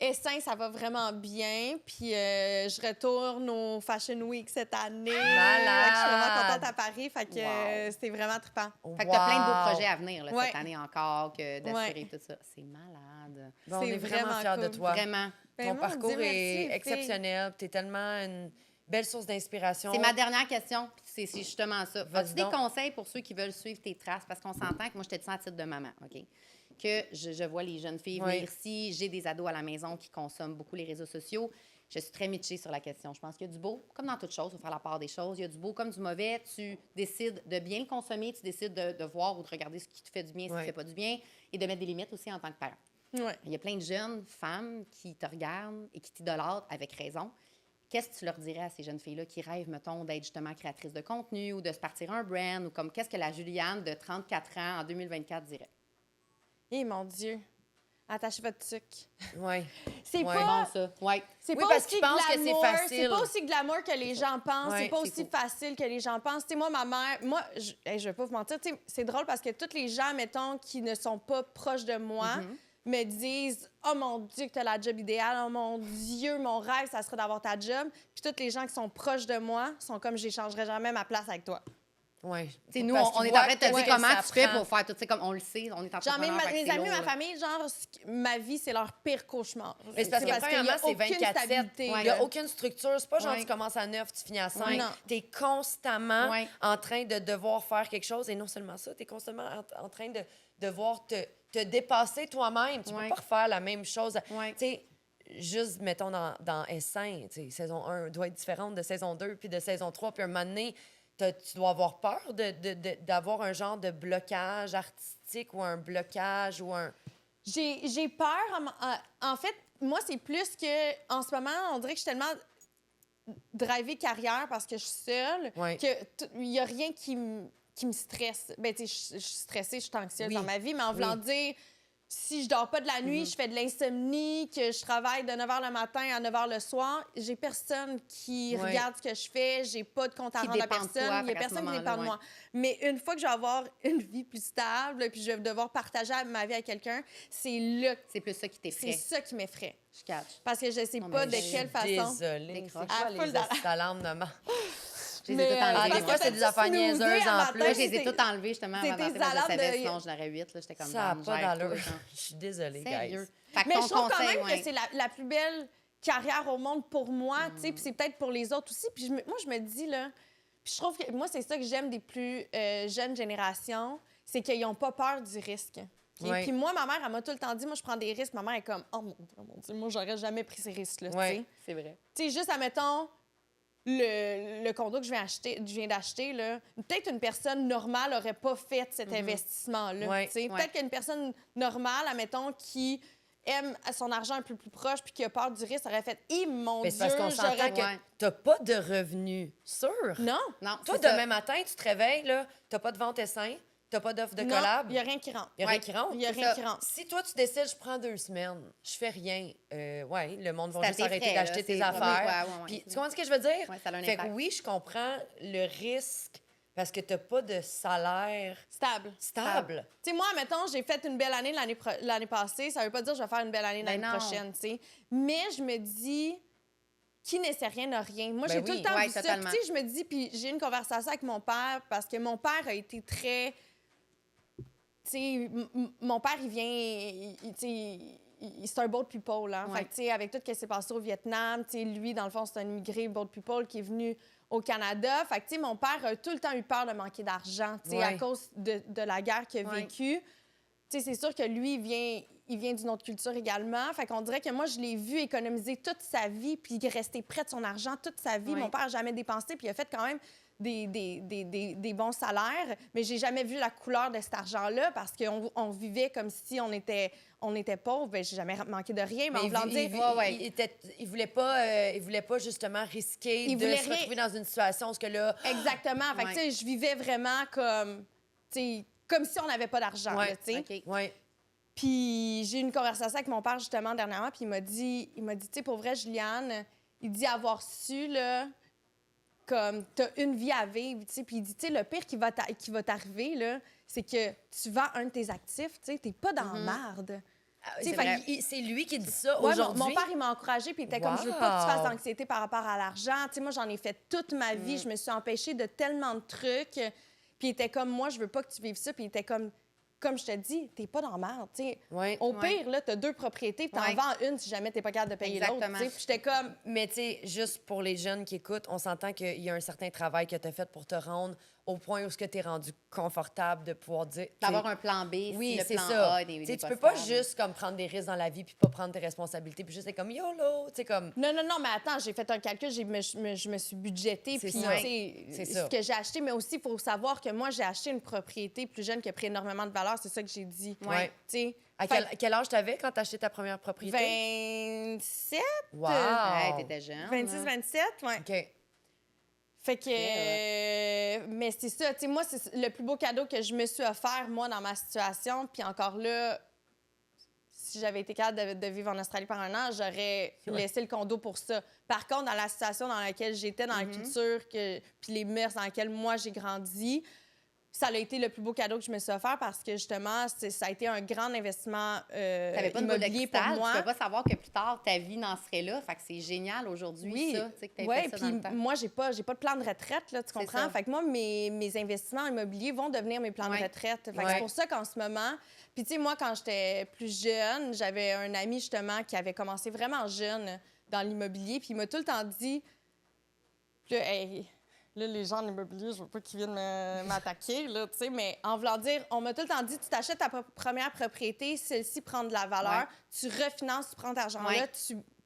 Essin, ça va vraiment bien. Puis je retourne au Fashion Week cette année. Malade! Fait que je suis vraiment contente à Paris. Fait que c'était vraiment trippant. Fait que t'as plein de beaux Wow. projets à venir là, Ouais. cette année encore, que d'assurer Ouais. tout ça. C'est malade. Bon, on C'est est vraiment vraiment fiers de cool. toi. Vraiment. Ben, Ton mon parcours Dieu, merci, est les filles. exceptionnel. Tu es tellement une belle source d'inspiration. C'est ma dernière question, puis c'est justement ça. Vas-y As-tu des donc. conseils pour ceux qui veulent suivre tes traces? Parce qu'on s'entend que moi, je te dis ça à titre de maman, OK? Que je vois les jeunes filles Oui. venir ici. J'ai des ados à la maison qui consomment beaucoup les réseaux sociaux. Je suis très mitigée sur la question. Je pense qu'il y a du beau, comme dans toute chose, il faut faire la part des choses. Il y a du beau comme du mauvais. Tu décides de bien le consommer, tu décides de voir ou de regarder ce qui te fait du bien, ce qui Oui. ne fait pas du bien, et de mettre des limites aussi en tant que parent. Ouais. Il y a plein de jeunes femmes qui te regardent et qui t'idolâtrent avec raison. Qu'est-ce que tu leur dirais à ces jeunes filles-là qui rêvent, mettons, d'être justement créatrices de contenu ou de se partir un brand ou comme qu'est-ce que la Juliane de 34 ans en 2024 dirait? Eh mon Dieu. Attachez votre tuque. Oui. C'est Ouais. pas... Bon, ça. Ouais. C'est Oui, pas parce aussi qu'ils pensent que c'est glamour, facile. C'est pas aussi glamour que les gens pensent. Ouais, c'est pas c'est aussi faux. facile que les gens pensent. Tu sais, moi, ma mère... Moi, je vais pas vous mentir, tu sais, c'est drôle parce que tous les gens, mettons, qui ne sont pas proches de moi me disent « Oh mon Dieu, que t'as la job idéale. Oh mon Dieu, mon rêve, ça serait d'avoir ta job. » Puis tous les gens qui sont proches de moi sont comme « J'échangerais jamais ma place avec toi. » Oui. Tu sais, nous, Parce on qu'ils est en voient train de te que dire que comment ça tu fais prend. pour faire tout ça, comme on le sait, on est Genre, entrepreneurs. fait que mes c'est amis, lourd, ma là. famille, genre, ma vie, c'est leur pire cauchemar. Mais c'est parce que, qu'il y a premièrement, c'est aucune 24/7. stabilité, Il n'y là. a aucune structure. C'est pas genre Ouais. tu commences à 9, tu finis à 5. Ouais. Non. Tu es constamment Ouais. en train de devoir faire quelque chose. Et non seulement ça, tu es constamment en train de devoir te dépasser toi-même. Tu Ouais. peux pas refaire la même chose. Ouais. Tu sais, juste, mettons, dans S5, tu sais, saison 1 doit être différente de saison 2 puis de saison 3. Puis un moment donné, tu dois avoir peur d'avoir un genre de blocage artistique ou un blocage ou un... J'ai peur. En fait, moi, c'est plus que en ce moment, on dirait que je suis tellement drivée carrière parce que je suis seule Ouais. que il y a rien qui me stresse. Ben, tu sais, je suis stressée, je suis anxieuse Oui. dans ma vie, mais en voulant Oui. dire, si je dors pas de la nuit, je fais de l'insomnie, que je travaille de 9 h le matin à 9 h le soir, j'ai personne qui Ouais. regarde ce que je fais, j'ai pas de compte à Qui rendre à dépend de toi, personne, il y fait a qu'à ce personne qui moment-là, dépend de moi. Mais une fois que je vais avoir une vie plus stable, puis je vais devoir partager ma vie avec quelqu'un, c'est là C'est plus ça qui c'est t'effraie. ça qui m'effraie. Je catch. Parce que je sais Non, pas mais de je suis quelle façon. Désolée. C'est Décroche. quoi Ah, full les d'alarme. alarmes de mort? Je les Mais, ai toutes enlevées. Ah, des moi. fois, c'est des affaires Snoozer niaiseuses à en matin, plus. Moi, je les ai c'est- toutes enlevées justement c'est avant tes d'entrer, parce que je alarmes savais, de- sinon je l'aurais 8. J'étais comme Ça n'a Dame, pas gère-toi, d'allure. genre. Je suis désolée, Sérieux. guys. Fait que Mais ton je trouve quand conseil, même ouais. que c'est la plus belle carrière au monde pour moi, tu sais, puis c'est peut-être pour les autres aussi. Puis moi, je me dis, là, puis je trouve que moi, c'est ça que j'aime des plus jeunes générations, c'est qu'ils n'ont pas peur du risque. OK? Ouais. Puis moi, ma mère, elle m'a tout le temps dit, moi, je prends des risques. Ma mère est comme, oh mon Dieu, moi, j'aurais jamais pris ces risques-là, Ouais. tu sais. C'est vrai. Tu sais, juste, admettons, le condo que je viens d'acheter, là, peut-être une personne normale n'aurait pas fait cet investissement-là. Ouais, tu sais. ouais. Peut-être qu'une personne normale, admettons, qui aime son argent un peu plus proche puis qui a peur du risque, aurait fait « Hi, mon Mais Dieu, c'est parce qu'on j'aurais... s'entend que Ouais. t'as pas de revenus sûrs. Non, Non, Toi, c'est ça. demain matin, tu te réveilles, là, t'as pas de vente essaim, t'as pas d'offre de non, collab. il n'y a rien qui rentre. Il y a rien qui rentre. Il n'y a c'est rien ça. qui rentre. Si toi, tu décides, je prends 2 semaines, je fais rien, ouais, le monde va C'est à juste tes arrêter frais, d'acheter là, tes c'est affaires. ouais, ouais. Puis, tu comprends ce que je veux dire? Ouais, ça a un Fait que impact. oui, je comprends le risque parce que t'as pas de salaire Stable. stable. Tu sais, moi, admettons, j'ai fait une belle année l'année passée. Ça veut pas dire que je vais faire une belle année Ben l'année non. prochaine, tu sais. Mais je me dis, qui ne sait rien n'a rien. Moi, Ben j'ai tout oui. le temps Ouais, vu ça. totalement. Puis, tu sais, je me dis, puis j'ai eu une conversation avec mon père parce que mon père a été très... Tu sais, mon père, il vient... tu sais, c'est un boat people, hein. Ouais. Fait que, tu sais, avec tout ce qui s'est passé au Vietnam, tu sais, lui, dans le fond, c'est un immigré boat people qui est venu au Canada. Fait que, tu sais, mon père a tout le temps eu peur de manquer d'argent, tu sais, Ouais. à cause de la guerre qu'il a Ouais. vécue. Tu sais, c'est sûr que lui, il vient d'une autre culture également. Fait qu'on dirait que moi, je l'ai vu économiser toute sa vie puis rester près de son argent toute sa vie. Ouais. Mon père n'a jamais dépensé puis il a fait quand même des bons salaires, mais j'ai jamais vu la couleur de cet argent-là parce qu'on vivait comme si on était pauvre. Ben, j'ai jamais manqué de rien, mais en voulant dire... Il voulait pas justement risquer Il de voulait se rien. retrouver dans une situation où ce que là... Exactement. Fait que, Ouais. tu sais, je vivais vraiment comme, tu sais, comme si on n'avait pas d'argent, Ouais. là, tu sais. OK. Ouais. Puis j'ai eu une conversation avec mon père justement dernièrement, puis il m'a dit, tu sais, pour vrai, Juliane, il dit avoir su, là, comme, t'as une vie à vivre, tu sais. Puis il dit, tu sais, le pire qui va t'arriver, là, c'est que tu vends un de tes actifs, tu sais, t'es pas dans la marde. Tu sais, vrai. C'est lui qui dit ça Ouais, aujourd'hui. mon père, il m'a encouragée, puis il était comme, je veux pas que tu fasses d'anxiété par rapport à l'argent. Tu sais, moi, j'en ai fait toute ma vie. Je me suis empêchée de tellement de trucs. Puis il était comme, moi, je veux pas que tu vives ça. Puis il était comme je te dis, t'es pas dans la merde, tu sais. Ouais. Au pire, là, t'as 2 propriétés, puis t'en Ouais. vends une si jamais t'es pas capable de payer l'autre, Exactement. tu sais. Puis j'étais comme, Mais tu sais, juste pour les jeunes qui écoutent, on s'entend qu'il y a un certain travail que tu as fait pour te rendre au point où tu es rendu confortable de pouvoir dire... D'avoir un plan B, Oui, si le c'est plan ça. A, Tu sais, tu peux pas juste comme prendre des risques dans la vie puis pas prendre tes responsabilités puis juste être comme YOLO, tu sais, comme... non, mais attends, j'ai fait un calcul, je me suis budgétée, C'est puis, ça. tu sais, C'est ça. ce que j'ai acheté, mais aussi, il faut savoir que moi, j'ai acheté une propriété plus jeune qui a pris énormément de valeur, c'est ça que j'ai dit. Ouais. Tu sais, À quel âge t'avais quand t'as acheté ta première propriété? 27, Wow! Hey, t'étais jeune. 26, hein. 27, ouais. OK. Fait que, mais c'est ça, tu sais, moi, c'est le plus beau cadeau que je me suis offert, moi, dans ma situation. Puis encore là, si j'avais été capable de vivre en Australie par un an, j'aurais laissé le condo pour ça. Par contre, dans la situation dans laquelle j'étais, dans la culture, puis les mœurs dans lesquelles moi, j'ai grandi, ça a été le plus beau cadeau que je me suis offert parce que, justement, ça a été un grand investissement T'avais pas de boule de immobilier pour cristal, moi. tu peux pas savoir que plus tard, ta vie n'en serait là. Fait que c'est génial aujourd'hui, Oui, ça, tu sais, que t'aies ouais, fait ça puis dans le temps. moi, j'ai pas de plan de retraite, là, tu comprends? ça. Fait que moi, mes investissements immobiliers vont devenir mes plans de Ouais. retraite. Fait que Ouais. c'est pour ça qu'en ce moment... Puis, tu sais, moi, quand j'étais plus jeune, j'avais un ami, justement, qui avait commencé vraiment jeune dans l'immobilier, puis il m'a tout le temps dit... Puis là, hey, là, les gens en immobilier, je veux pas qu'ils viennent m'attaquer, là, tu sais, mais en voulant dire, on m'a tout le temps dit, tu t'achètes ta première propriété, celle-ci prend de la valeur, Ouais. tu refinances, tu prends cet argent-là, Ouais.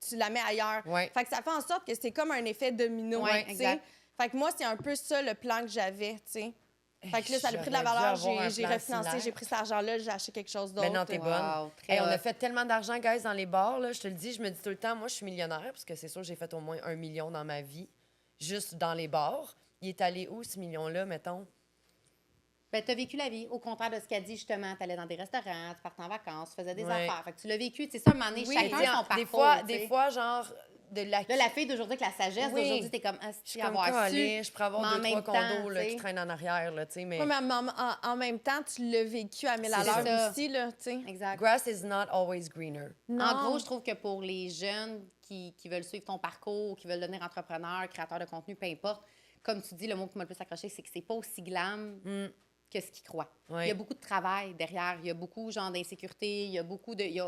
tu la mets ailleurs. Ouais. Fait que ça fait en sorte que c'est comme un effet domino, Ouais, tu sais. exact. Fait que moi, c'est un peu ça le plan que j'avais, tu sais. Fait que là, ça a pris de la J'aurais dû valeur, avoir un j'ai plan refinancé, similaire. j'ai pris cet argent-là, j'ai acheté quelque chose d'autre. Mais non, t'es bonne. Wow, très Hey, on a hot. fait tellement d'argent, guys, dans les bars. Là, je te le dis, je me dis tout le temps, moi, je suis millionnaire parce que c'est sûr, j'ai fait au moins 1 million dans ma vie, juste dans les bars. Il est allé où, ce million-là, mettons? Ben, tu as vécu la vie, au contraire de ce qu'elle dit, justement. Tu allais dans des restaurants, tu partais en vacances, tu faisais des Ouais. affaires. Fait que tu l'as vécu, c'est ça, un moment donné, Oui, chacun tu sais, son parcours. des tu sais. fois, genre, de la... Là, la fille d'aujourd'hui, avec la sagesse Oui. d'aujourd'hui, t'es comme, je si suis comme avoir su. calée, je pourrais mais en avoir 2-3 même temps, condos là, tu qui sais. traînent en arrière, là, tu sais, mais... Oui, mais en même temps, tu l'as vécu à 1000 à C'est ça. l'heure aussi, là, tu sais. Exact. Grass is not always greener. Non. En gros, je trouve que pour les jeunes qui veulent suivre ton parcours, qui veulent devenir entrepreneur, créateur de contenu, peu importe, comme tu dis, le mot qui m'a le plus accroché, c'est que c'est pas aussi glam que ce qu'ils croient. Ouais. Il y a beaucoup de travail derrière, il y a beaucoup genre d'insécurité, il y a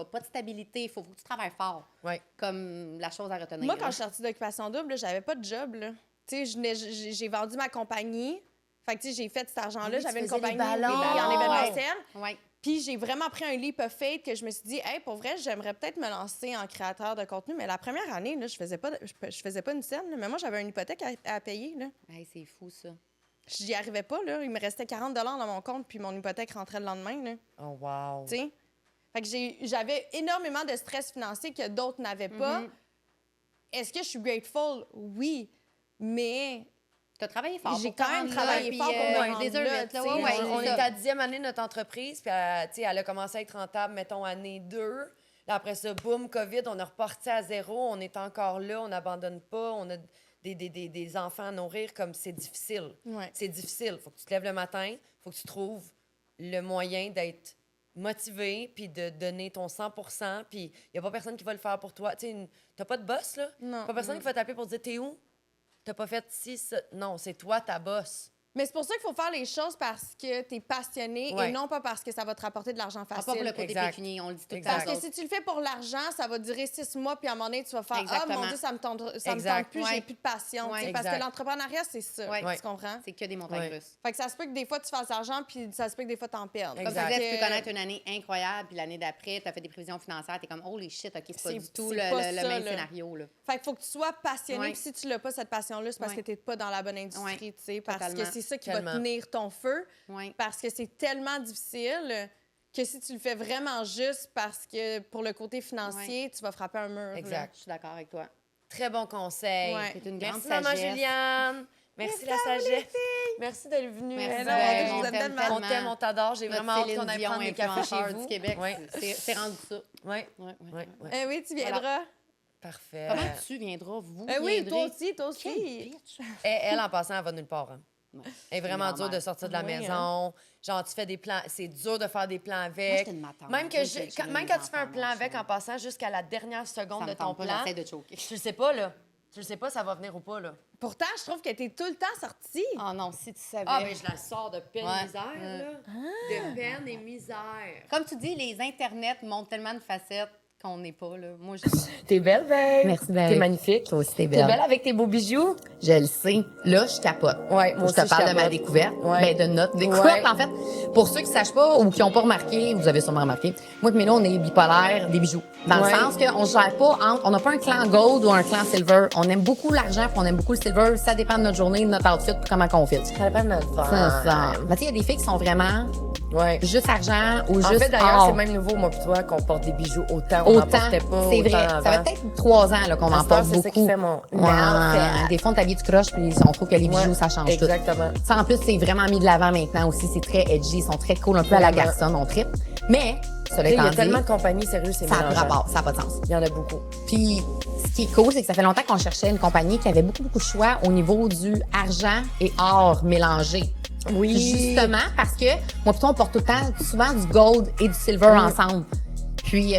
pas de stabilité, il faut que tu travailles fort. Ouais. Comme la chose à retenir. Moi, quand là. je suis sortie d'Occupation Double, là, j'avais pas de job, là. Tu sais, j'ai vendu ma compagnie. Fait que, tu sais, j'ai fait cet argent-là. Ah oui, tu J'avais une faisais les compagnie ballons. en événementiel. Ouais. Puis j'ai vraiment pris un leap of faith que je me suis dit, hey, pour vrai, j'aimerais peut-être me lancer en créateur de contenu. Mais la première année, là, je faisais pas une scène. Là. Mais moi, j'avais une hypothèque à payer. Là. Hey, c'est fou, ça. J'y arrivais pas. Là. Il me restait 40 dans mon compte, puis mon hypothèque rentrait le lendemain. Là. Oh, wow. Tu sais? Fait que j'avais énormément de stress financier que d'autres n'avaient pas. Est-ce que je suis grateful? Oui. Mais Tu as travaillé fort. J'ai pour quand même te rendre travaillé là, puis, fort pour me rendre des heures là, vite, tu sais. ouais, ouais, on c'est est ça. à 10e année de notre entreprise, puis tu sais, elle a commencé à être rentable, mettons, année 2. Là, après ça, boum, COVID, on est reparti à zéro, on est encore là, on n'abandonne pas, on a des enfants à nourrir, comme c'est difficile. Ouais. C'est difficile. Faut que tu te lèves le matin, faut que tu trouves le moyen d'être motivé, puis de donner ton 100 puis il n'y a pas personne qui va le faire pour toi. Tu sais, t'as pas de boss, là? Non. Pas personne qui va t'appeler pour dire « T'es où? T'as pas fait ci, ça. » Non, c'est toi ta boss. Mais c'est pour ça qu'il faut faire les choses parce que tu es passionné Ouais. et non pas parce que ça va te rapporter de l'argent Ah, facile. pas pour le côté Exact. pécunier, on le dit tout le Exact. temps. Parce que si tu le fais pour l'argent, ça va durer 6 mois, puis à un moment donné, tu vas faire Exactement. Ah, mon Dieu, ça me tente Exact. plus, Ouais. j'ai plus de passion. Ouais. Tu sais, parce Exact. que l'entrepreneuriat, c'est ça. Ouais. Tu comprends? C'est que des montagnes Ouais. russes. Fait que ça se peut que des fois, tu fasses l'argent, puis ça se peut que des fois, tu en perdes. Comme tu Exact. disais, tu peux Que- connaître une année incroyable, puis l'année d'après, tu as fait des prévisions financières, tu es comme, holy shit, OK, c'est pas C'est- du tout c'est le pas le ça, même là. scénario. Là. Fait qu'il faut que tu sois passionné. Ouais. Puis si tu l'as pas, cette passion-là, c'est parce Ouais. que tu n'es pas dans la bonne industrie, Ouais. tu sais. Parce Totalement. que c'est ça qui Tellement. va tenir ton feu. Ouais. Parce que c'est tellement difficile que si tu le fais vraiment juste parce que pour le côté financier, tu vas frapper un mur. là. Exact. Je suis d'accord avec toi. Très bon conseil. Ouais. C'est une grande Merci, Maman sagesse. Juliane. Merci, la sagesse. Merci d'être venue. Merci, Mais non, ben, je on vous aime t'aime tellement. On tellement. t'aime, on t'adore. J'ai Notre vraiment hâte Céline qu'on aille Dion, prendre des cafés chez influenceur vous. du Québec, Ouais. c'est rendu ça. Ouais. Ouais, Ouais, ouais. Eh oui, tu viendras. Parfait. Comment tu viendras, vous Eh oui, viendrez? toi aussi, toi Quelle aussi. bitch! Elle, en passant, elle va nulle part. Hein. Elle est vraiment dure de sortir de la maison. Genre, tu fais des plans. C'est dur de faire des plans avec. j'étais une matante. Même quand tu fais un plan avec en passant jusqu'à la dernière seconde de ton plan. J'essaie de choquer. Tu le sais pas, là. Tu le sais pas, ça va venir ou pas, là. Pourtant, je trouve que t'es tout le temps sortie. Oh non, si tu savais. Ah, mais je la sors de peine Ouais. et misère, là. De peine et misère. Comme tu dis, les internets montrent tellement de facettes qu'on n'est pas, là. Moi, je... T'es belle, babe. Merci, babe. T'es magnifique. Toi aussi, t'es T'es belle. belle avec tes beaux bijoux. Je le sais. Là, je capote. Ouais, moi je te aussi, parle je de ma capote. découverte. Ouais. Ben, de notre découverte, Ouais. en fait. Pour ceux qui ne sachent pas ou qui n'ont pas remarqué, vous avez sûrement remarqué, moi et Mélo, on est bipolaire des bijoux. Dans Ouais. le sens qu'on ne se gère pas entre... On n'a pas un clan gold ou un clan silver. On aime beaucoup l'argent puis on aime beaucoup le silver. Ça dépend de notre journée, de notre outfit puis comment on fit. Ça dépend de notre Ça, ça. Mais tu sais, il y a des filles qui sont vraiment Ouais. juste argent ou En juste fait, d'ailleurs, or. c'est même nouveau, moi, puis toi, qu'on porte des bijoux autant. On n'en Autant, portait pas. c'est autant vrai. Ça fait avant. peut-être 3 ans là, qu'on À en cette heure, porte c'est beaucoup. ça qui fait mon Ouais. Des fois, on t'habille du croche, puis on trouve que les bijoux, Ouais, ça change exactement. tout. Ça, en plus, c'est vraiment mis de l'avant maintenant aussi. C'est très edgy, ils sont très cool, un peu à la Vraiment. garçonne, on tripe. Mais, cela Il y étant a dit, tellement de compagnies, sérieux, c'est ça n'a pas mélangeant. rapport, ça n'a pas de sens. Il y en a beaucoup. Puis, ce qui est cool, c'est que ça fait longtemps qu'on cherchait une compagnie qui avait beaucoup, beaucoup de choix au niveau du argent et or mélangé. Oui. Justement, parce que moi, plutôt, on porte tout le temps, souvent du gold et du silver ensemble. Puis,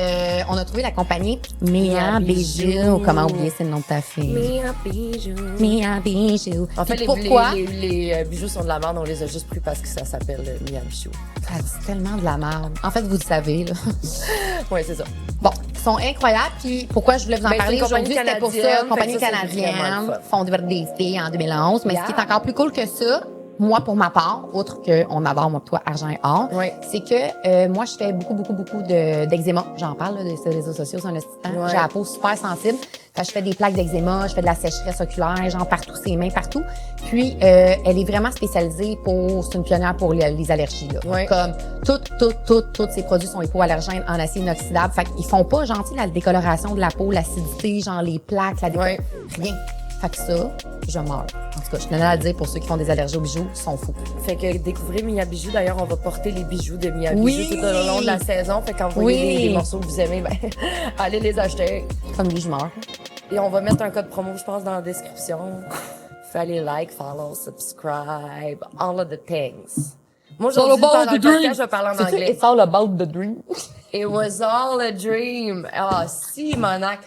on a trouvé la compagnie Mia Bijou. Comment oublier, c'est le nom de ta fille? Mia Bijou. Mia Bijou. En fait, Puis les, pourquoi? les bijoux sont de la merde, on les a juste pris parce que ça s'appelle Mia Bijou. Ça dit tellement de la merde. En fait, vous le savez, là. Oui, c'est ça. Bon, ils sont incroyables. Puis pourquoi je voulais vous en Ben, parler c'est une aujourd'hui, compagnie c'était pour ça. canadienne, Compagnie fait que ça, c'est vraiment canadienne, le fun. fondée par des filles en 2011. Mais ce qui est Yeah. encore plus cool que ça, moi, pour ma part, outre qu'on adore, moi, toi, argent et or, Oui. c'est que moi, je fais beaucoup d'eczéma. J'en parle là, sur les réseaux sociaux, c'est un assistant. Ouais. J'ai la peau super sensible. Fait que je fais des plaques d'eczéma, je fais de la sécheresse oculaire, genre partout, ses mains, partout. Puis, elle est vraiment spécialisée c'est une pionnière pour les allergies, là. Ouais. Comme tous ces produits sont hypoallergènes en acier inoxydable. Fait qu'ils font pas, genre, tu sais, la décoloration de la peau, l'acidité, genre les plaques, Ouais. rien. Fait que ça, je meurs. En tout cas, je tenais à le dire pour ceux qui font des allergies aux bijoux, ils sont fous. Fait que découvrez Mia Bijou. D'ailleurs, on va porter les bijoux de Mia Oui. Bijou tout au long de la saison. Fait quand vous Oui. voyez des morceaux que vous aimez, ben, allez les acheter. Comme lui, je meurs. Et on va mettre un code promo, je pense, dans la description. Fallait like, follow, subscribe, all of the things. Moi, aujourd'hui, pendant le podcast, je vais parler en anglais. It's all about the dream. It was all a dream. Ah, si, Monac.